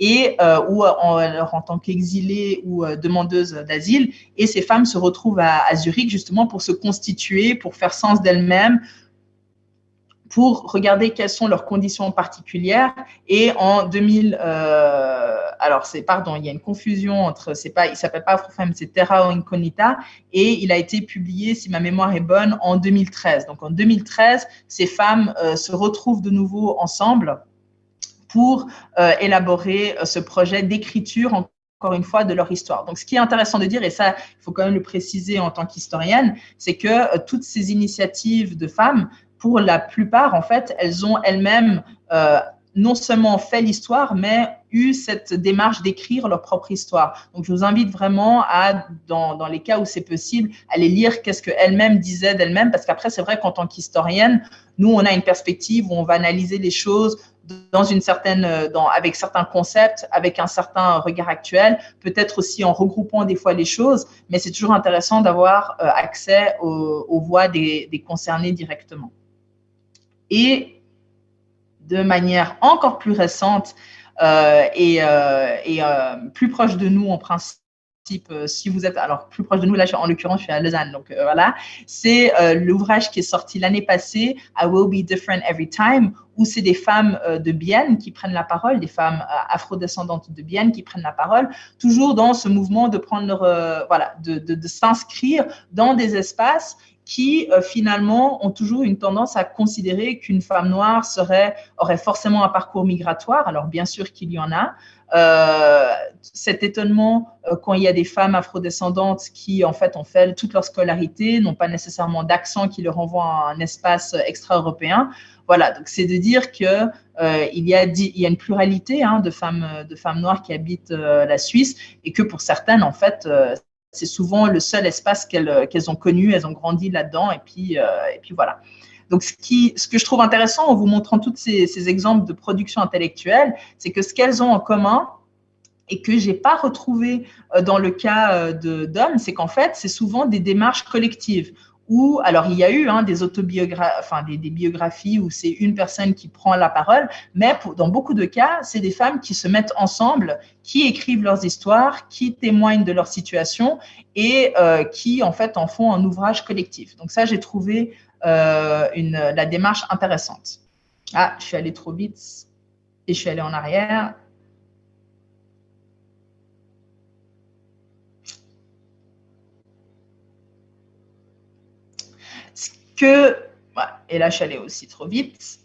et ou en tant qu'exilées ou demandeuses d'asile. Et ces femmes se retrouvent à Zurich justement pour se constituer, pour faire sens d'elles-mêmes, pour regarder quelles sont leurs conditions particulières. Et en 2000, alors pardon, il y a une confusion entre, il s'appelle pas Afrofemme, c'est Terra Incognita, et il a été publié, si ma mémoire est bonne, en 2013. Donc en 2013, ces femmes se retrouvent de nouveau ensemble pour élaborer ce projet d'écriture, encore une fois, de leur histoire. Donc, ce qui est intéressant de dire, et ça, il faut quand même le préciser en tant qu'historienne, c'est que toutes ces initiatives de femmes, pour la plupart, en fait, elles ont elles-mêmes non seulement fait l'histoire, mais eu cette démarche d'écrire leur propre histoire. Donc, je vous invite vraiment à, dans les cas où c'est possible, aller lire qu'est-ce qu'elles-mêmes disaient d'elles-mêmes, parce qu'après, c'est vrai qu'en tant qu'historienne, nous, on a une perspective où on va analyser les choses dans une certaine, avec certains concepts, avec un certain regard actuel, peut-être aussi en regroupant des fois les choses, mais c'est toujours intéressant d'avoir accès aux voix des concernés directement. Et de manière encore plus récente et plus proche de nous en principe, si vous êtes, alors plus proche de nous, là en l'occurrence je suis à Lausanne, donc voilà, c'est l'ouvrage qui est sorti l'année passée, I Will Be Different Every Time, où c'est des femmes de Bienne qui prennent la parole, des femmes afrodescendantes de Bienne qui prennent la parole, toujours dans ce mouvement de prendre leur, voilà, de s'inscrire dans des espaces qui finalement ont toujours une tendance à considérer qu'une femme noire aurait forcément un parcours migratoire. Alors bien sûr qu'il y en a. Cet étonnement quand il y a des femmes afrodescendantes qui en fait ont fait toute leur scolarité, n'ont pas nécessairement d'accent qui leur renvoie à un espace extra-européen. Voilà, donc c'est de dire que il y a une pluralité de femmes noires qui habitent la Suisse et que pour certaines en fait c'est souvent le seul espace qu'elles ont connu, elles ont grandi là-dedans, et puis voilà. Donc, ce que je trouve intéressant en vous montrant tous ces exemples de production intellectuelle, c'est que ce qu'elles ont en commun, et que je n'ai pas retrouvé dans le cas d'hommes, c'est qu'en fait, c'est souvent des démarches collectives. Où, alors, il y a eu des autobiographies, enfin des biographies où c'est une personne qui prend la parole, mais dans beaucoup de cas, c'est des femmes qui se mettent ensemble, qui écrivent leurs histoires, qui témoignent de leur situation et qui, en fait, en font un ouvrage collectif. Donc ça, j'ai trouvé la démarche intéressante. Ah, je suis allée trop vite et je suis allée en arrière. Et là, je suis allée aussi trop vite.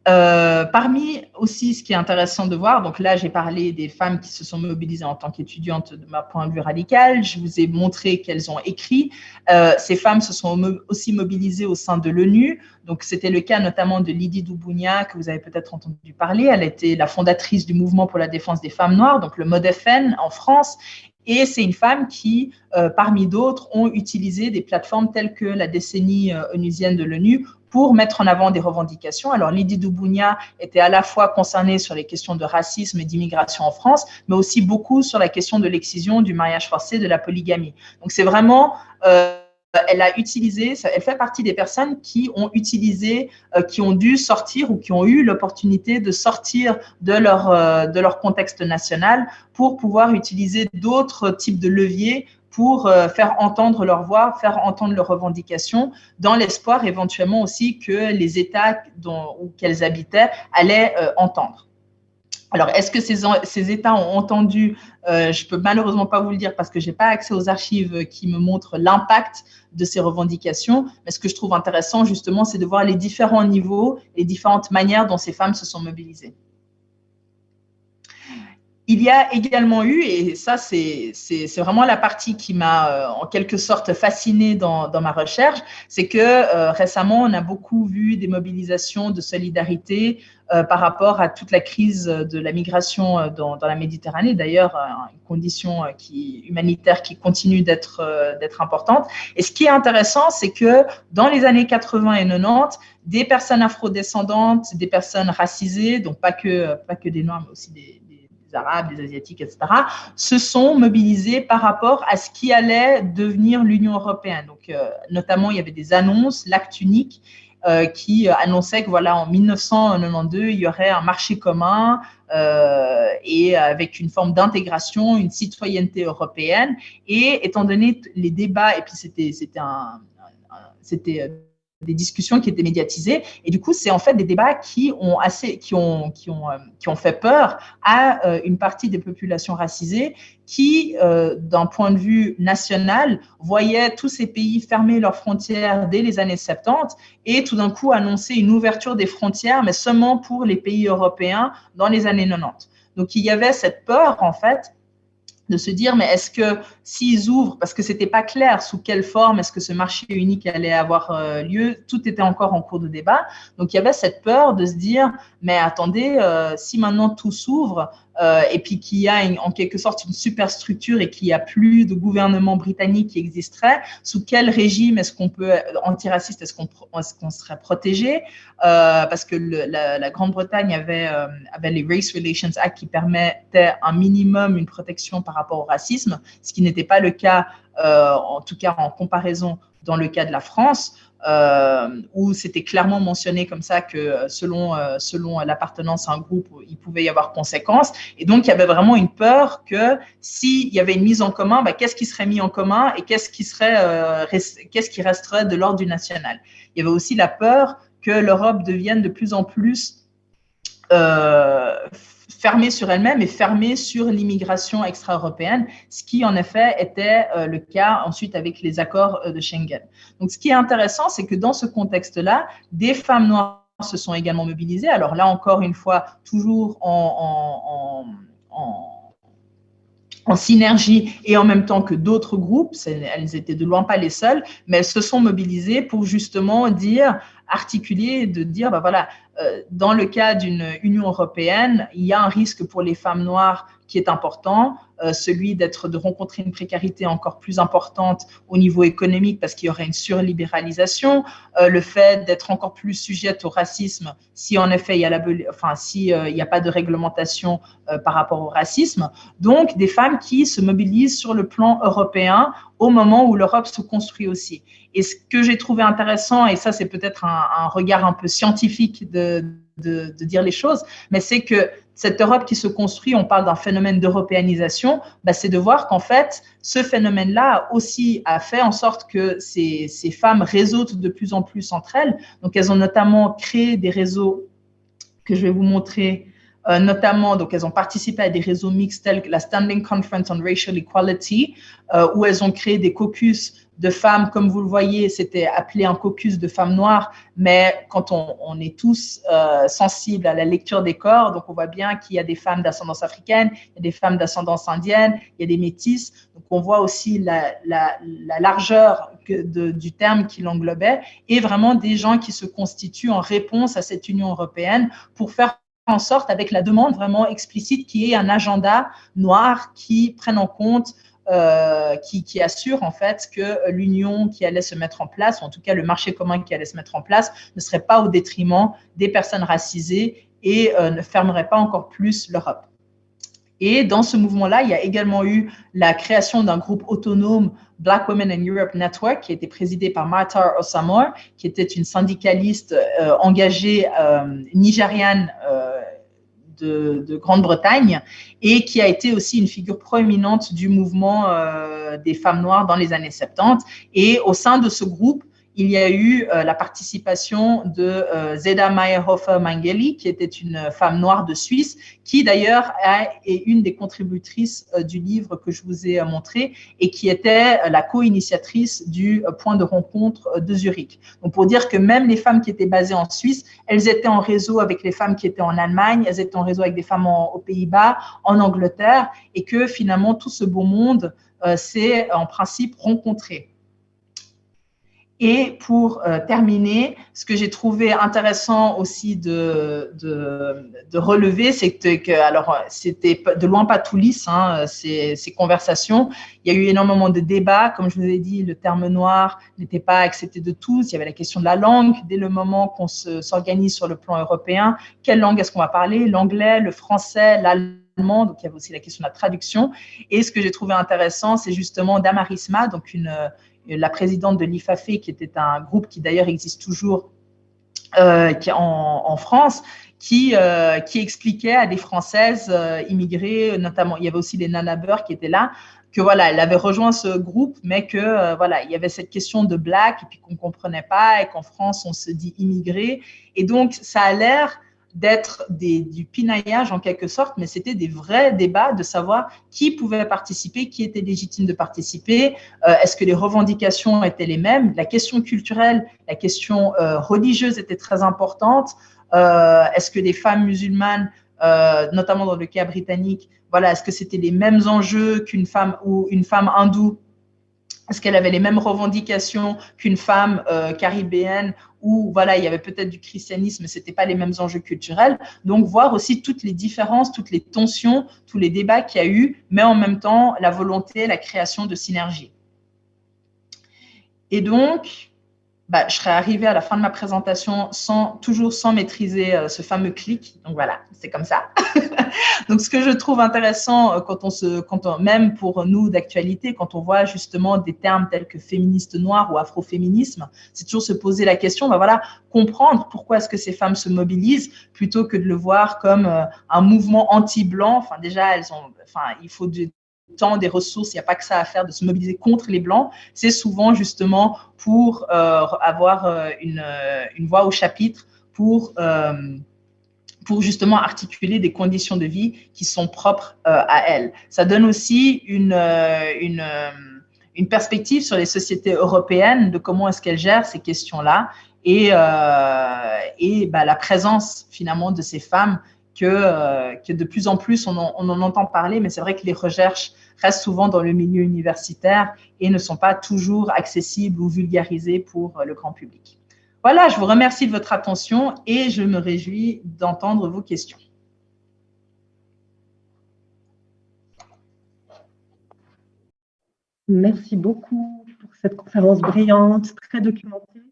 Parmi aussi ce qui est intéressant de voir, donc là j'ai parlé des femmes qui se sont mobilisées en tant qu'étudiantes de ma point de vue radical, je vous ai montré qu'elles ont écrit, ces femmes se sont aussi mobilisées au sein de l'ONU, donc c'était le cas notamment de Lydie Doubounia que vous avez peut-être entendu parler, elle était la fondatrice du mouvement pour la défense des femmes noires, donc le MODEFN en France. Et c'est une femme qui, parmi d'autres, ont utilisé des plateformes telles que la décennie onusienne de l'ONU pour mettre en avant des revendications. Alors, Lydie Doubounia était à la fois concernée sur les questions de racisme et d'immigration en France, mais aussi beaucoup sur la question de l'excision, du mariage forcé, de la polygamie. Donc, c'est vraiment elle a utilisé, elle fait partie des personnes qui ont utilisé, qui ont dû sortir ou qui ont eu l'opportunité de sortir de leur contexte national pour pouvoir utiliser d'autres types de leviers pour faire entendre leur voix, faire entendre leurs revendications, dans l'espoir éventuellement aussi que les États où qu'elles habitaient allaient entendre. Alors, est-ce que ces États ont entendu? Je peux malheureusement pas vous le dire parce que j'ai pas accès aux archives qui me montrent l'impact de ces revendications. Mais ce que je trouve intéressant, justement, c'est de voir les différents niveaux, les différentes manières dont ces femmes se sont mobilisées. Il y a également eu, et ça c'est vraiment la partie qui m'a en quelque sorte fascinée dans ma recherche, c'est que récemment on a beaucoup vu des mobilisations de solidarité par rapport à toute la crise de la migration dans la Méditerranée, d'ailleurs une condition humanitaire qui continue d'être importante. Et ce qui est intéressant, c'est que dans les années 80 et 90, des personnes afrodescendantes, des personnes racisées, donc pas que des Noirs, mais aussi des Arabes, des Asiatiques, etc., se sont mobilisés par rapport à ce qui allait devenir l'Union européenne. Donc, notamment, il y avait des annonces, l'acte unique, qui annonçait que voilà, en 1992, il y aurait un marché commun et avec une forme d'intégration, une citoyenneté européenne. Et étant donné les débats, et puis c'était des discussions qui étaient médiatisées, et du coup, c'est en fait des débats qui ont fait peur à une partie des populations racisées qui, d'un point de vue national, voyaient tous ces pays fermer leurs frontières dès les années 70 et tout d'un coup annoncer une ouverture des frontières, mais seulement pour les pays européens dans les années 90. Donc, il y avait cette peur, en fait, de se dire, mais est-ce que s'ils ouvrent, parce que c'était pas clair sous quelle forme est-ce que ce marché unique allait avoir lieu, tout était encore en cours de débat. Donc, il y avait cette peur de se dire, mais attendez, si maintenant tout s'ouvre et puis qu'il y a en quelque sorte une superstructure et qu'il n'y a plus de gouvernement britannique qui existerait, sous quel régime est-ce qu'on peut, antiraciste, est-ce qu'on serait protégé? Parce que la Grande-Bretagne avait les Race Relations Act qui permettait un minimum une protection par rapport au racisme, ce qui n'était pas le cas, en tout cas en comparaison dans le cas de la France, où c'était clairement mentionné comme ça que selon l'appartenance à un groupe, il pouvait y avoir conséquences. Et donc, il y avait vraiment une peur que s'il y avait une mise en commun, qu'est-ce qui serait mis en commun et qu'est-ce qui resterait de l'ordre du national. Il y avait aussi la peur que l'Europe devienne de plus en plus fermée sur elle-même et fermée sur l'immigration extra-européenne, ce qui en effet était le cas ensuite avec les accords de Schengen. Donc ce qui est intéressant, c'est que dans ce contexte-là, des femmes noires se sont également mobilisées. Alors là encore une fois, toujours en synergie et en même temps que d'autres groupes, elles étaient de loin pas les seules, mais elles se sont mobilisées pour justement articuler, de dire, voilà, dans le cas d'une Union européenne, il y a un risque pour les femmes noires qui est important, celui de rencontrer une précarité encore plus importante au niveau économique parce qu'il y aurait une surlibéralisation, le fait d'être encore plus sujette au racisme si en effet il y a pas de réglementation par rapport au racisme. Donc, des femmes qui se mobilisent sur le plan européen au moment où l'Europe se construit aussi. Et ce que j'ai trouvé intéressant, et ça c'est peut-être un regard un peu scientifique de dire les choses, mais c'est que cette Europe qui se construit, on parle d'un phénomène d'européanisation, c'est de voir qu'en fait, ce phénomène-là aussi a fait en sorte que ces femmes réseautent de plus en plus entre elles. Donc, elles ont notamment créé des réseaux que je vais vous montrer, notamment, donc elles ont participé à des réseaux mixtes tels que la Standing Conference on Racial Equality, où elles ont créé des caucus de femmes, comme vous le voyez, c'était appelé un caucus de femmes noires, mais quand on est tous sensibles à la lecture des corps, donc on voit bien qu'il y a des femmes d'ascendance africaine, il y a des femmes d'ascendance indienne, il y a des métisses, donc on voit aussi la largeur du terme qui l'englobait, et vraiment des gens qui se constituent en réponse à cette Union européenne pour faire en sorte, avec la demande vraiment explicite, qu'il y ait un agenda noir qui prenne en compte qui assure en fait que l'union qui allait se mettre en place, ou en tout cas le marché commun qui allait se mettre en place, ne serait pas au détriment des personnes racisées et ne fermerait pas encore plus l'Europe. Et dans ce mouvement-là, il y a également eu la création d'un groupe autonome, Black Women in Europe Network, qui a été présidé par Martha Osamor, qui était une syndicaliste engagée nigériane de Grande-Bretagne et qui a été aussi une figure proéminente du mouvement des femmes noires dans les années 70. Et au sein de ce groupe, il y a eu la participation de Zeda Meyerhofer-Mangeli, qui était une femme noire de Suisse, qui d'ailleurs est une des contributrices du livre que je vous ai montré et qui était la co-initiatrice du point de rencontre de Zurich. Donc pour dire que même les femmes qui étaient basées en Suisse, elles étaient en réseau avec les femmes qui étaient en Allemagne, elles étaient en réseau avec des femmes aux Pays-Bas, en Angleterre, et que finalement tout ce beau monde s'est en principe rencontré. Et pour terminer, ce que j'ai trouvé intéressant aussi de relever, c'est que, alors, c'était de loin pas tout lisse, hein, ces conversations. Il y a eu énormément de débats. Comme je vous ai dit, le terme noir n'était pas accepté de tous. Il y avait la question de la langue. Dès le moment qu'on s'organise sur le plan européen, quelle langue est-ce qu'on va parler? L'anglais, le français, l'allemand. Donc, il y avait aussi la question de la traduction. Et ce que j'ai trouvé intéressant, c'est justement Damarisma, donc la présidente de l'IFAFE, qui était un groupe qui d'ailleurs existe toujours en France, qui expliquait à des Françaises immigrées, notamment, il y avait aussi les Nana Burr qui étaient là, que voilà, elle avait rejoint ce groupe, mais que voilà, il y avait cette question de black, et puis qu'on ne comprenait pas, et qu'en France, on se dit immigré. Et donc, ça a l'air d'être du pinaillage en quelque sorte, mais c'était des vrais débats de savoir qui pouvait participer, qui était légitime de participer, est-ce que les revendications étaient les mêmes, la question culturelle, la question religieuse était très importante, est-ce que les femmes musulmanes, notamment dans le cas britannique, voilà, est-ce que c'était les mêmes enjeux qu'une femme ou une femme hindoue? Est-ce qu'elle avait les mêmes revendications qu'une femme caribéenne où voilà, il y avait peut-être du christianisme, mais ce n'était pas les mêmes enjeux culturels. Donc, voir aussi toutes les différences, toutes les tensions, tous les débats qu'il y a eu, mais en même temps, la volonté, la création de synergie. Et donc, je serais arrivée à la fin de ma présentation toujours sans maîtriser ce fameux clic. Donc voilà, c'est comme ça. Donc ce que je trouve intéressant même pour nous d'actualité, quand on voit justement des termes tels que féministe noir ou afroféminisme, c'est toujours se poser la question, voilà, comprendre pourquoi est-ce que ces femmes se mobilisent plutôt que de le voir comme un mouvement anti-blanc. Enfin déjà, il faut du temps, des ressources, il n'y a pas que ça à faire de se mobiliser contre les Blancs, c'est souvent justement pour avoir une voix au chapitre, pour justement articuler des conditions de vie qui sont propres à elles. Ça donne aussi une perspective sur les sociétés européennes de comment est-ce qu'elles gèrent ces questions-là et la présence finalement de ces femmes que de plus en plus on en entend parler, mais c'est vrai que les recherches restent souvent dans le milieu universitaire et ne sont pas toujours accessibles ou vulgarisées pour le grand public. Voilà, je vous remercie de votre attention et je me réjouis d'entendre vos questions. Merci beaucoup pour cette conférence brillante, très documentée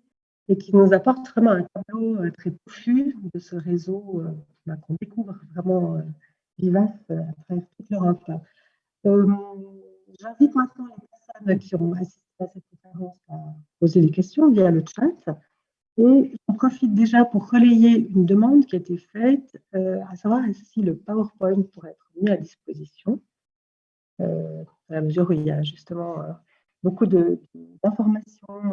et qui nous apporte vraiment un tableau très touffu de ce réseau qu'on découvre vraiment vivace à travers toute l'Europe. J'invite maintenant les personnes qui ont assisté à cette conférence à poser des questions via le chat. Et on profite déjà pour relayer une demande qui a été faite, à savoir si le PowerPoint pourrait être mis à disposition, à la mesure où il y a justement beaucoup d'informations,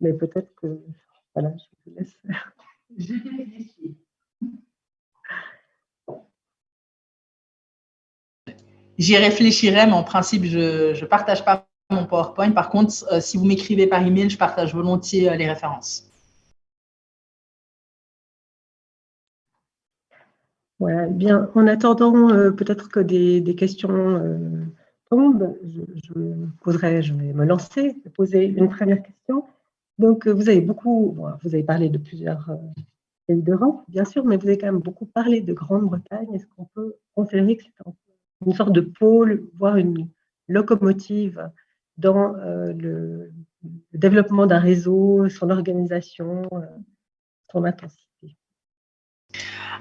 mais peut-être que, voilà, je vous laisse. J'y réfléchirai, mais en principe, je ne partage pas mon PowerPoint. Par contre, si vous m'écrivez par email, je partage volontiers les références. Voilà, bien, en attendant, peut-être que des questions tombent, je vais me lancer, poser une première question. Donc, vous avez parlé de plusieurs pays d'Europe, bien sûr, mais vous avez quand même beaucoup parlé de Grande-Bretagne. Est-ce qu'on peut considérer que c'est une sorte de pôle, voire une locomotive dans le développement d'un réseau, son organisation, son intensité?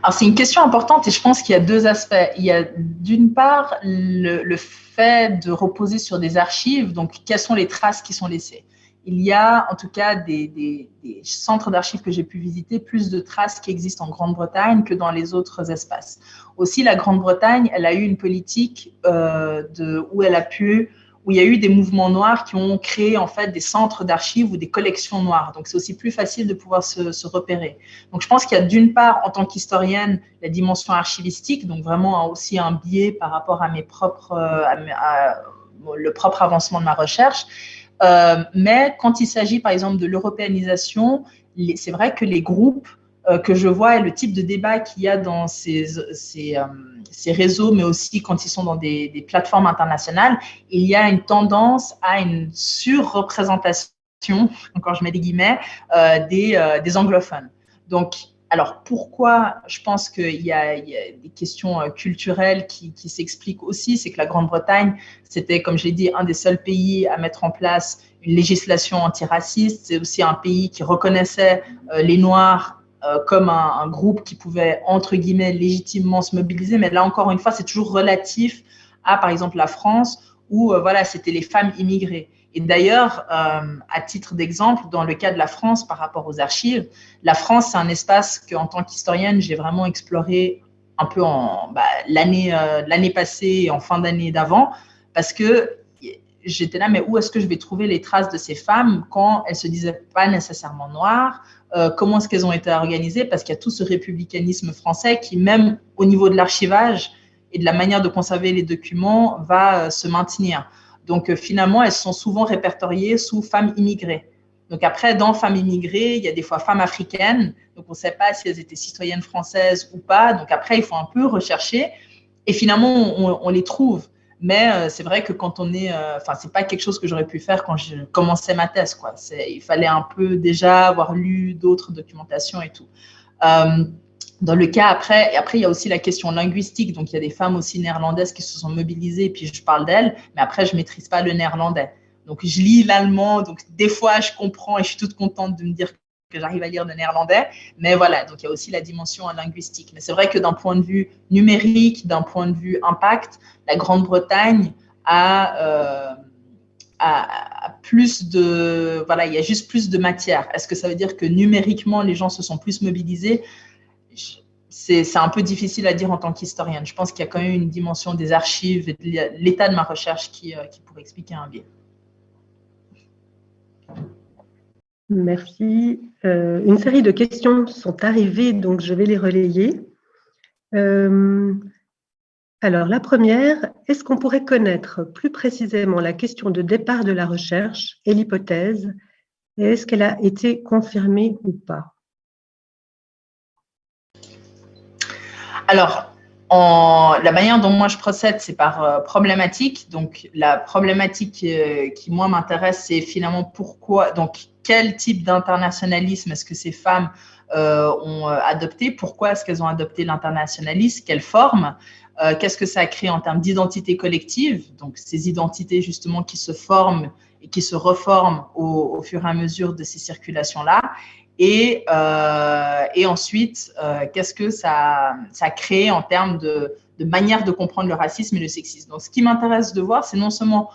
Alors, c'est une question importante et je pense qu'il y a deux aspects. Il y a d'une part le fait de reposer sur des archives, donc quelles sont les traces qui sont laissées. Il y a en tout cas des centres d'archives que j'ai pu visiter, plus de traces qui existent en Grande-Bretagne que dans les autres espaces. Aussi, la Grande-Bretagne, elle a eu une politique où il y a eu des mouvements noirs qui ont créé en fait des centres d'archives ou des collections noires. Donc, c'est aussi plus facile de pouvoir se repérer. Donc, je pense qu'il y a d'une part, en tant qu'historienne, la dimension archivistique, donc vraiment aussi un biais par rapport à le propre avancement de ma recherche. Mais quand il s'agit, par exemple, de l'européanisation, c'est vrai que les groupes que je vois et le type de débat qu'il y a dans ces réseaux, mais aussi quand ils sont dans des plateformes internationales, il y a une tendance à une surreprésentation, encore je mets des guillemets, des anglophones. Donc, alors pourquoi je pense qu'il y a des questions culturelles qui s'expliquent aussi, c'est que la Grande-Bretagne, c'était, comme je l'ai dit, un des seuls pays à mettre en place une législation antiraciste. C'est aussi un pays qui reconnaissait les Noirs comme un groupe qui pouvait, entre guillemets, légitimement se mobiliser. Mais là, encore une fois, c'est toujours relatif à, par exemple, la France, où voilà, c'était les femmes immigrées. Et d'ailleurs, à titre d'exemple, dans le cas de la France par rapport aux archives, la France, c'est un espace qu'en tant qu'historienne, j'ai vraiment exploré un peu l'année passée et en fin d'année d'avant, parce que j'étais là, mais où est-ce que je vais trouver les traces de ces femmes quand elles ne se disaient pas nécessairement noires? Comment est-ce qu'elles ont été organisées? Parce qu'il y a tout ce républicanisme français qui, même au niveau de l'archivage et de la manière de conserver les documents, va se maintenir. Donc, finalement, elles sont souvent répertoriées sous femmes immigrées. Donc, après, dans femmes immigrées, il y a des fois femmes africaines. Donc, on ne sait pas si elles étaient citoyennes françaises ou pas. Donc, après, il faut un peu rechercher. Et finalement, on les trouve. Mais c'est vrai que quand on est, c'est pas quelque chose que j'aurais pu faire quand je commençais ma thèse, quoi. Il fallait un peu déjà avoir lu d'autres documentations et tout. Dans le cas après, il y a aussi la question linguistique. Donc, il y a des femmes aussi néerlandaises qui se sont mobilisées, et puis je parle d'elles, mais après, je maîtrise pas le néerlandais. Donc, je lis l'allemand. Donc, des fois, je comprends et je suis toute contente de me dire que j'arrive à lire le néerlandais. Mais voilà, donc il y a aussi la dimension linguistique. Mais c'est vrai que d'un point de vue numérique, d'un point de vue impact, la Grande-Bretagne a plus de… Voilà, il y a juste plus de matière. Est-ce que ça veut dire que numériquement, les gens se sont plus mobilisés? C'est un peu difficile à dire en tant qu'historienne. Je pense qu'il y a quand même une dimension des archives et de l'état de ma recherche qui pourrait expliquer un biais. Merci. Une série de questions sont arrivées, donc je vais les relayer. Alors, la première, est-ce qu'on pourrait connaître plus précisément la question de départ de la recherche et l'hypothèse, et est-ce qu'elle a été confirmée ou pas? Alors, la manière dont moi je procède, c'est par problématique. Donc, la problématique qui, moi, m'intéresse, c'est finalement pourquoi, donc, quel type d'internationalisme est-ce que ces femmes ont adopté? Pourquoi est-ce qu'elles ont adopté l'internationalisme? Quelle forme? Qu'est-ce que ça a créé en termes d'identité collective? Donc, ces identités, justement, qui se forment et qui se reforment au fur et à mesure de ces circulations-là. Et ensuite, qu'est-ce que ça crée en termes de manière de comprendre le racisme et le sexisme. Donc, ce qui m'intéresse de voir, c'est non seulement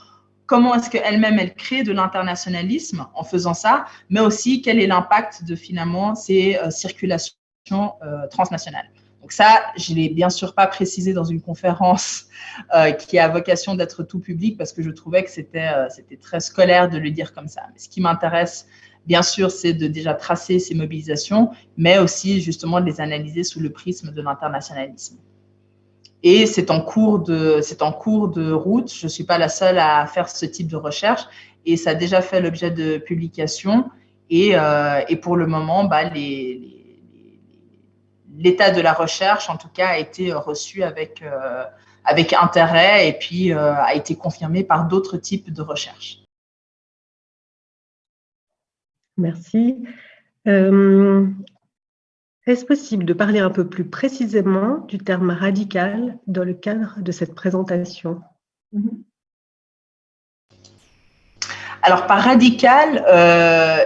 comment est-ce qu'elle-même, elle crée de l'internationalisme en faisant ça, mais aussi quel est l'impact de finalement ces circulations transnationales. Donc ça, je ne l'ai bien sûr pas précisé dans une conférence qui a vocation d'être tout public parce que je trouvais que c'était très scolaire de le dire comme ça. Mais ce qui m'intéresse, bien sûr, c'est de déjà tracer ces mobilisations, mais aussi justement de les analyser sous le prisme de l'internationalisme. Et c'est en cours de route. Je ne suis pas la seule à faire ce type de recherche et ça a déjà fait l'objet de publications. Et pour le moment, l'état de la recherche, en tout cas, a été reçu avec intérêt et puis a été confirmé par d'autres types de recherches. Merci. Est-ce possible de parler un peu plus précisément du terme radical dans le cadre de cette présentation? Alors, par radical,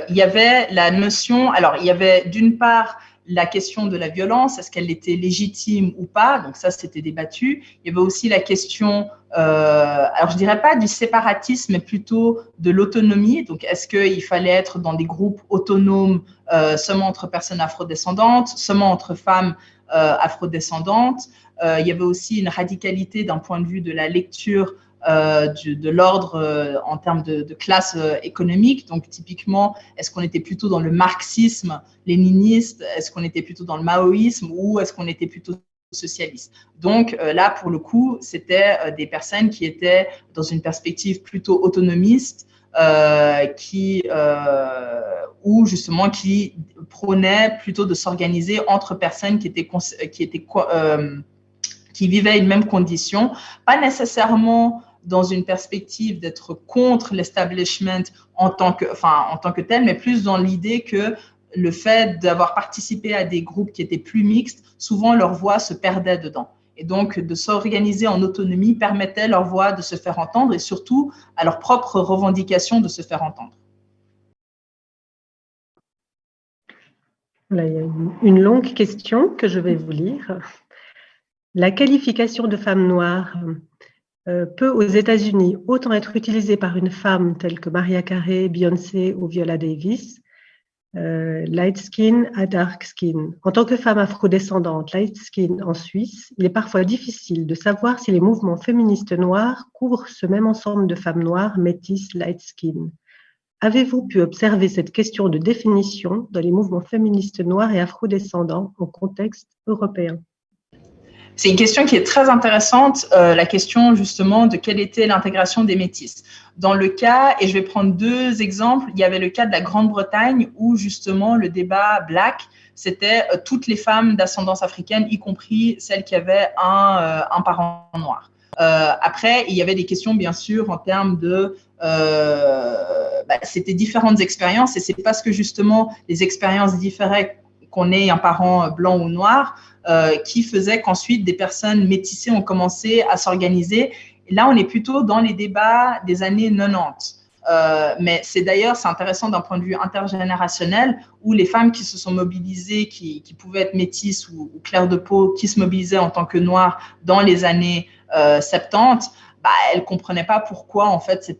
il y avait la notion… Alors, il y avait d'une part la question de la violence, est-ce qu'elle était légitime ou pas? Donc ça, c'était débattu. Il y avait aussi la question, alors je dirais pas du séparatisme, mais plutôt de l'autonomie. Donc est-ce qu'il fallait être dans des groupes autonomes seulement entre personnes afrodescendantes, seulement entre femmes afrodescendantes? Il y avait aussi une radicalité d'un point de vue de la lecture de l'ordre en termes de classe économique. Donc, typiquement, est-ce qu'on était plutôt dans le marxisme léniniste? Est-ce qu'on était plutôt dans le maoïsme? Ou est-ce qu'on était plutôt socialiste? Donc, là, pour le coup, c'était des personnes qui étaient dans une perspective plutôt autonomiste, ou justement qui prônaient plutôt de s'organiser entre personnes qui vivaient une même condition, pas nécessairement dans une perspective d'être contre l'establishment en tant que tel, mais plus dans l'idée que le fait d'avoir participé à des groupes qui étaient plus mixtes, souvent leur voix se perdait dedans. Et donc, de s'organiser en autonomie permettait leur voix de se faire entendre et surtout à leur propre revendication de se faire entendre. Là, il y a une longue question que je vais vous lire. La qualification de femme noire peut aux États-Unis autant être utilisée par une femme telle que Mariah Carey, Beyoncé ou Viola Davis, light skin à dark skin. En tant que femme afrodescendante light skin en Suisse, il est parfois difficile de savoir si les mouvements féministes noirs couvrent ce même ensemble de femmes noires métisses light skin. Avez-vous pu observer cette question de définition dans les mouvements féministes noirs et afrodescendants en contexte européen? C'est une question qui est très intéressante, la question justement de quelle était l'intégration des métis. Dans le cas, et je vais prendre deux exemples, il y avait le cas de la Grande-Bretagne où justement le débat Black, c'était toutes les femmes d'ascendance africaine, y compris celles qui avaient un parent noir. Après, il y avait des questions bien sûr en termes de c'était différentes expériences et c'est parce que justement les expériences différaient qu'on ait un parent blanc ou noir qui faisait qu'ensuite des personnes métissées ont commencé à s'organiser. Et là, on est plutôt dans les débats des années 90. Mais c'est intéressant d'un point de vue intergénérationnel où les femmes qui se sont mobilisées, qui pouvaient être métisses ou claires de peau, qui se mobilisaient en tant que noires dans les années 70, elles ne comprenaient pas pourquoi en fait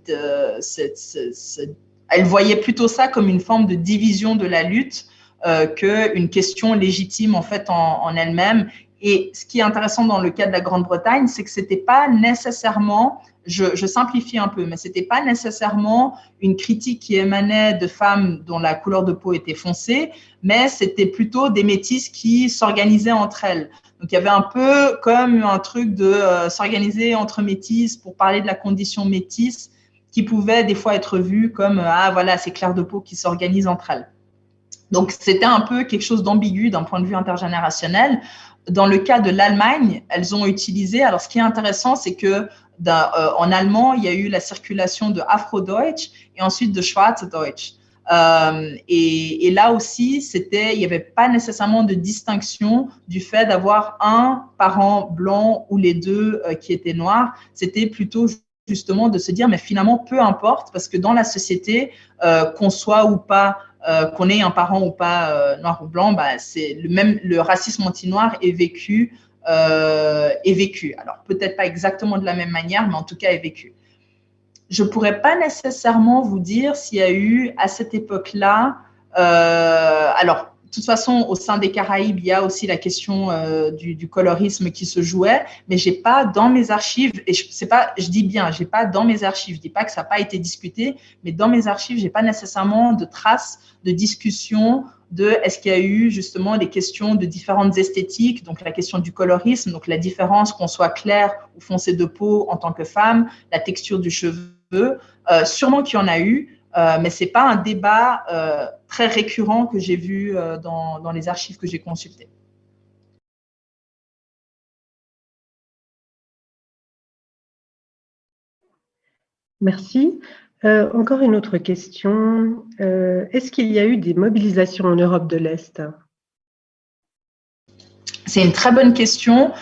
elles voyaient plutôt ça comme une forme de division de la lutte qu'une question légitime en fait en elle-même. Et ce qui est intéressant dans le cas de la Grande-Bretagne, c'est que c'était pas nécessairement, je simplifie un peu, mais c'était pas nécessairement une critique qui émanait de femmes dont la couleur de peau était foncée, mais c'était plutôt des métisses qui s'organisaient entre elles. Donc il y avait un peu comme un truc de s'organiser entre métisses pour parler de la condition métisse qui pouvait des fois être vue comme ah voilà, c'est clair de peau qui s'organisent entre elles. Donc, c'était un peu quelque chose d'ambigu d'un point de vue intergénérationnel. Dans le cas de l'Allemagne, elles ont utilisé… Alors, ce qui est intéressant, c'est que en allemand, il y a eu la circulation de Afrodeutsch et ensuite de Schwarzdeutsch. Et là aussi, il n'y avait pas nécessairement de distinction du fait d'avoir un parent blanc ou les deux qui étaient noirs. C'était plutôt justement de se dire, mais finalement, peu importe, parce que dans la société, qu'on soit ou pas qu'on ait un parent ou pas noir ou blanc, c'est le racisme anti-noir est vécu. Alors, peut-être pas exactement de la même manière, mais en tout cas est vécu. Je ne pourrais pas nécessairement vous dire s'il y a eu à cette époque-là, alors, de toute façon, au sein des Caraïbes, il y a aussi la question du colorisme qui se jouait, mais j'ai pas dans mes archives, et je dis bien, j'ai pas dans mes archives, je dis pas que ça n'a pas été discuté, mais dans mes archives, j'ai pas nécessairement de traces de discussion de est-ce qu'il y a eu justement des questions de différentes esthétiques, donc la question du colorisme, donc la différence qu'on soit clair ou foncé de peau en tant que femme, la texture du cheveu, sûrement qu'il y en a eu. Mais ce n'est pas un débat très récurrent que j'ai vu dans les archives que j'ai consultées. Merci. Encore une autre question. Est-ce qu'il y a eu des mobilisations en Europe de l'Est? C'est une très bonne question.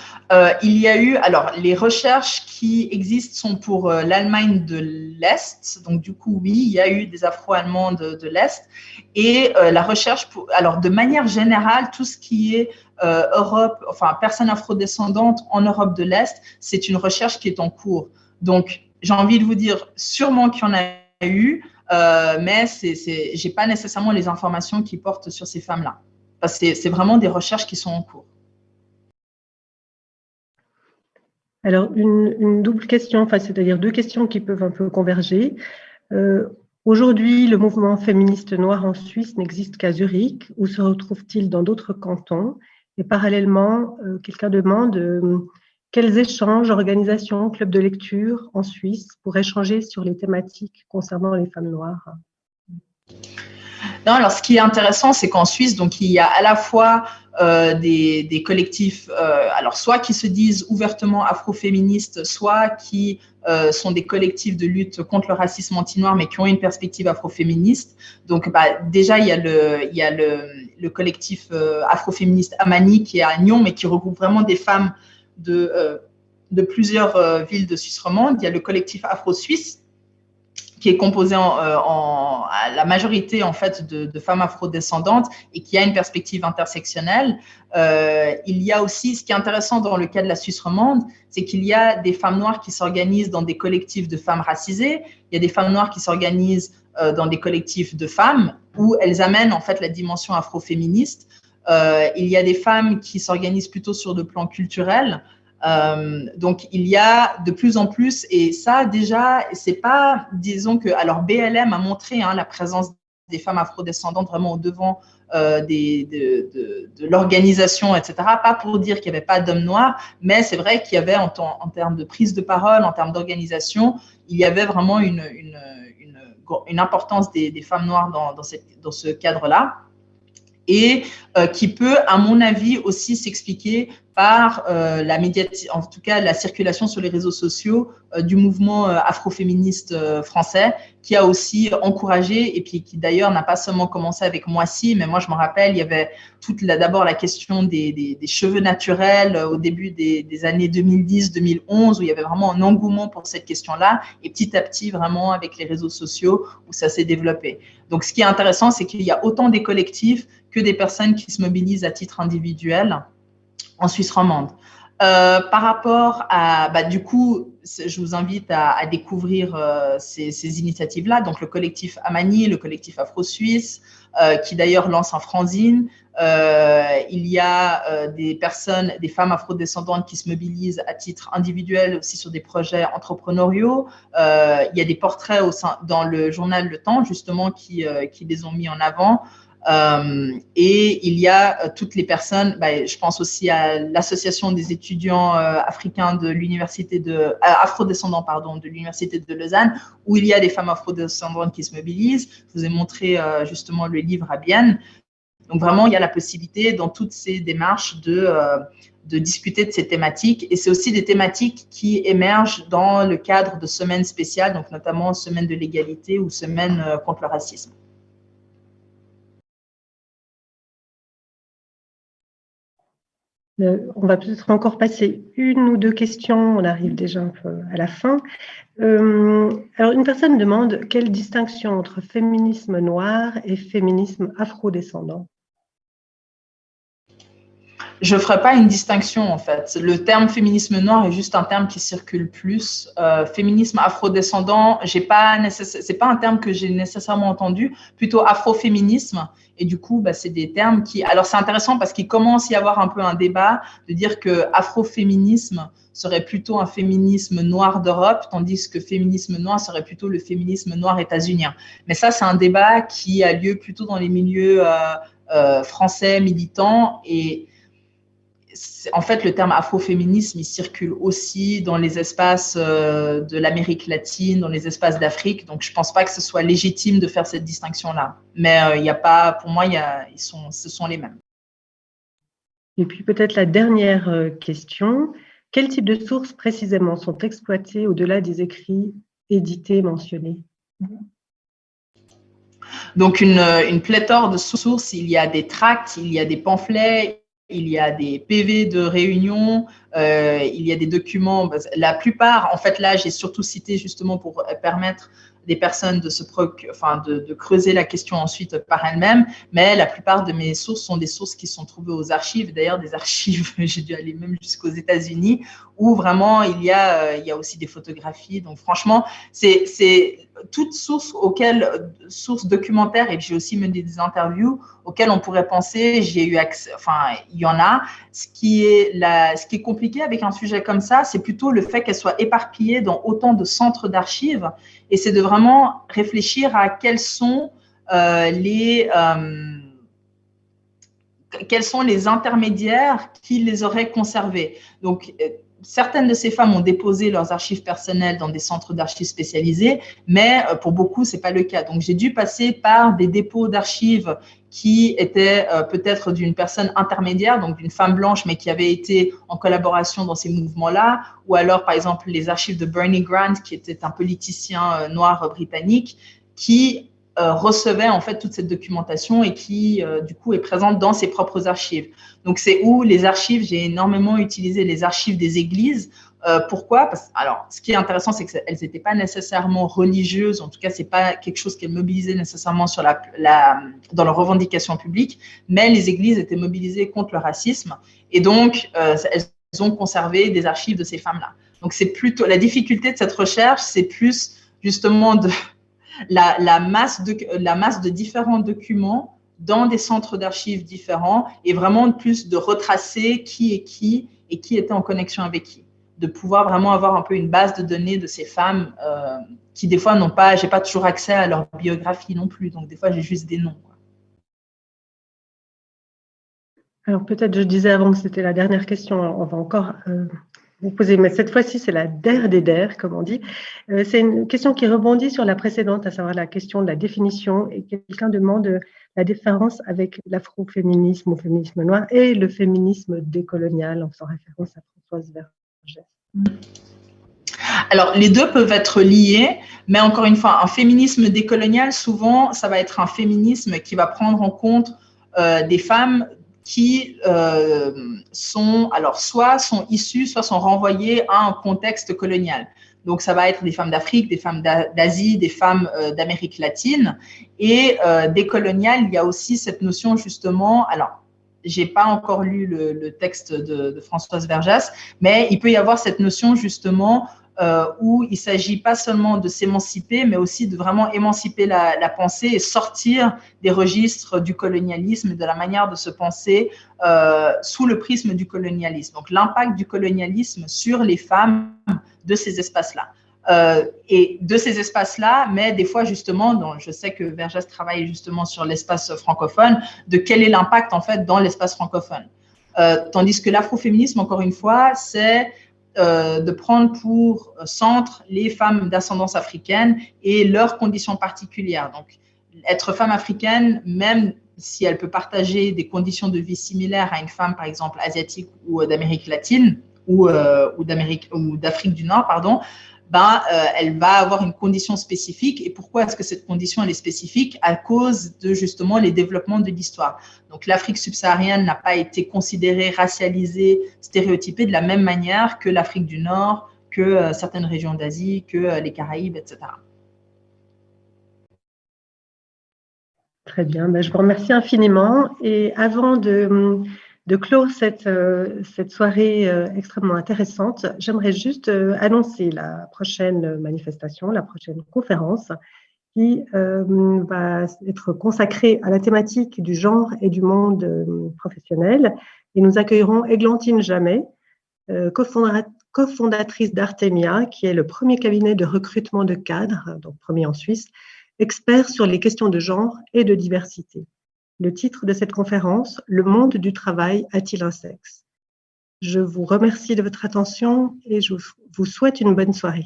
Il y a eu, alors les recherches qui existent sont pour l'Allemagne de l'Est, donc du coup oui, il y a eu des Afro-Allemands de l'Est, et la recherche, alors de manière générale, tout ce qui est Europe, enfin personnes afrodescendantes en Europe de l'Est, c'est une recherche qui est en cours. Donc j'ai envie de vous dire sûrement qu'il y en a eu, mais j'ai pas nécessairement les informations qui portent sur ces femmes-là. C'est vraiment des recherches qui sont en cours. Alors, une double question, enfin, c'est-à-dire deux questions qui peuvent un peu converger. Aujourd'hui, le mouvement féministe noir en Suisse n'existe qu'à Zurich. Où se retrouve-t-il dans d'autres cantons? Et parallèlement, quelqu'un demande quels échanges, organisations, clubs de lecture en Suisse pour échanger sur les thématiques concernant les femmes noires? Non, alors ce qui est intéressant, c'est qu'en Suisse, donc il y a à la fois des collectifs, alors soit qui se disent ouvertement afroféministes, soit qui sont des collectifs de lutte contre le racisme anti-noir, mais qui ont une perspective afroféministe. Donc déjà, il y a le collectif afroféministe Amani qui est à Nyon, mais qui regroupe vraiment des femmes de plusieurs villes de Suisse romande. Il y a le collectif Afro-Suisse, qui est composé à la majorité en fait de femmes afrodescendantes et qui a une perspective intersectionnelle. Il y a aussi, ce qui est intéressant dans le cas de la Suisse romande, c'est qu'il y a des femmes noires qui s'organisent dans des collectifs de femmes racisées, il y a des femmes noires qui s'organisent dans des collectifs de femmes où elles amènent en fait la dimension afroféministe. Il y a des femmes qui s'organisent plutôt sur le plan culturel. Donc il y a de plus en plus, et ça déjà, c'est pas, disons que, alors BLM a montré la présence des femmes afrodescendantes vraiment au devant de l'organisation, etc. Pas pour dire qu'il n'y avait pas d'hommes noirs, mais c'est vrai qu'il y avait en termes de prise de parole, en termes d'organisation, il y avait vraiment une importance des femmes noires dans ce cadre-là. Et qui peut, à mon avis, aussi s'expliquer par en tout cas la circulation sur les réseaux sociaux du mouvement afroféministe français, qui a aussi encouragé, et puis qui d'ailleurs n'a pas seulement commencé avec Moissy, mais moi je me rappelle, il y avait d'abord la question des cheveux naturels au début des années 2010-2011, où il y avait vraiment un engouement pour cette question-là, et petit à petit, vraiment avec les réseaux sociaux, où ça s'est développé. Donc ce qui est intéressant, c'est qu'il y a autant des collectifs que des personnes qui se mobilisent à titre individuel en Suisse romande. Par rapport à, du coup, je vous invite à découvrir ces initiatives-là, donc le collectif Amani, le collectif Afro-Suisse, qui d'ailleurs lance un fanzine. Il y a des femmes afrodescendantes qui se mobilisent à titre individuel aussi sur des projets entrepreneuriaux. Il y a des portraits dans le journal Le Temps, justement, qui les ont mis en avant. Et il y a toutes les personnes, je pense aussi à l'association des étudiants africains de l'université afrodescendants, pardon, de l'université de Lausanne, où il y a des femmes afrodescendantes qui se mobilisent. Je vous ai montré justement le livre à Bienne. Donc vraiment, il y a la possibilité dans toutes ces démarches de discuter de ces thématiques. Et c'est aussi des thématiques qui émergent dans le cadre de semaines spéciales, donc notamment semaine de l'égalité ou semaine contre le racisme. On va peut-être encore passer une ou deux questions, on arrive déjà un peu à la fin. Alors, une personne demande quelle distinction entre féminisme noir et féminisme afrodescendant? Je ne ferai pas une distinction, en fait. Le terme féminisme noir est juste un terme qui circule plus. Féminisme afrodescendant, c'est pas un terme que j'ai nécessairement entendu, plutôt afroféminisme. Et du coup, c'est des termes qui… Alors, c'est intéressant parce qu'il commence à y avoir un peu un débat de dire que afroféminisme serait plutôt un féminisme noir d'Europe, tandis que féminisme noir serait plutôt le féminisme noir états-unien. Mais ça, c'est un débat qui a lieu plutôt dans les milieux français militants. Et en fait, le terme afroféminisme, il circule aussi dans les espaces de l'Amérique latine, dans les espaces d'Afrique. Donc, je ne pense pas que ce soit légitime de faire cette distinction-là. Mais il n'y a pas, pour moi, ce sont les mêmes. Et puis peut-être la dernière question. Quel type de sources précisément sont exploitées au-delà des écrits édités mentionnés? Donc, une pléthore de sources. Il y a des tracts, il y a des pamphlets, il y a des PV de réunion, il y a des documents, la plupart, en fait, là, j'ai surtout cité justement pour permettre des personnes de creuser la question ensuite par elles-mêmes, mais la plupart de mes sources sont des sources qui sont trouvées aux archives, d'ailleurs des archives, j'ai dû aller même jusqu'aux États-Unis, où vraiment il y a aussi des photographies. Donc franchement, c'est toute source documentaire, et j'ai aussi mené des interviews auxquelles on pourrait penser, j'ai eu accès, enfin il y en a. Ce qui est compliqué avec un sujet comme ça, c'est plutôt le fait qu'elle soit éparpillée dans autant de centres d'archives, et c'est de vraiment réfléchir à quels sont les intermédiaires qui les auraient conservés. Donc, certaines de ces femmes ont déposé leurs archives personnelles dans des centres d'archives spécialisés, mais pour beaucoup, ce n'est pas le cas. Donc, j'ai dû passer par des dépôts d'archives qui étaient peut-être d'une personne intermédiaire, donc d'une femme blanche, mais qui avait été en collaboration dans ces mouvements-là, ou alors, par exemple, les archives de Bernie Grant, qui était un politicien noir britannique, qui recevait en fait toute cette documentation et qui du coup est présente dans ses propres archives. Donc c'est où les archives, j'ai énormément utilisé les archives des églises. Pourquoi? Alors, ce qui est intéressant, c'est qu'elles n'étaient pas nécessairement religieuses, en tout cas, ce n'est pas quelque chose qu'elles mobilisaient nécessairement dans leurs revendications publiques, mais les églises étaient mobilisées contre le racisme, et donc elles ont conservé des archives de ces femmes-là. Donc c'est plutôt, la difficulté de cette recherche, c'est plus justement la masse de différents documents dans des centres d'archives différents, et vraiment plus de retracer qui est qui et qui était en connexion avec qui. De pouvoir vraiment avoir un peu une base de données de ces femmes qui, des fois, j'ai pas toujours accès à leur biographie non plus. Donc, des fois, j'ai juste des noms. Alors, peut-être, je disais avant que c'était la dernière question, on va encore vous poser, mais cette fois-ci, c'est la der des der, comme on dit. C'est une question qui rebondit sur la précédente, à savoir la question de la définition, et quelqu'un demande la différence avec l'afroféminisme ou féminisme noir et le féminisme décolonial, en faisant référence à Françoise Vergès. Alors, les deux peuvent être liés, mais encore une fois, un féminisme décolonial, souvent, ça va être un féminisme qui va prendre en compte des femmes qui soit sont issues, soit sont renvoyées à un contexte colonial. Donc, ça va être des femmes d'Afrique, des femmes d'Asie, des femmes d'Amérique latine. Et décolonial, il y a aussi cette notion justement, alors, j'ai pas encore lu le texte de Françoise Vergès, mais il peut y avoir cette notion justement où il ne s'agit pas seulement de s'émanciper, mais aussi de vraiment émanciper la pensée et sortir des registres du colonialisme et de la manière de se penser sous le prisme du colonialisme. Donc, l'impact du colonialisme sur les femmes de ces espaces-là. Et de ces espaces-là, mais des fois justement, je sais que Vergès travaille justement sur l'espace francophone, de quel est l'impact en fait dans l'espace francophone. Tandis que l'afroféminisme, encore une fois, c'est de prendre pour centre les femmes d'ascendance africaine et leurs conditions particulières. Donc, être femme africaine, même si elle peut partager des conditions de vie similaires à une femme, par exemple, asiatique ou d'Amérique latine, ou d'Afrique du Nord, pardon, elle va avoir une condition spécifique. Et pourquoi est-ce que cette condition elle est spécifique? À cause de justement les développements de l'histoire. Donc l'Afrique subsaharienne n'a pas été considérée, racialisée, stéréotypée de la même manière que l'Afrique du Nord, que certaines régions d'Asie, que les Caraïbes, etc. Très bien, je vous remercie infiniment. Et avant de clore cette soirée extrêmement intéressante, j'aimerais juste annoncer la prochaine manifestation, la prochaine conférence qui va être consacrée à la thématique du genre et du monde professionnel. Et nous accueillerons Églantine Jamet, cofondatrice d'Artemia, qui est le premier cabinet de recrutement de cadres, donc premier en Suisse, expert sur les questions de genre et de diversité. Le titre de cette conférence, « Le monde du travail a-t-il un sexe ?» Je vous remercie de votre attention et je vous souhaite une bonne soirée.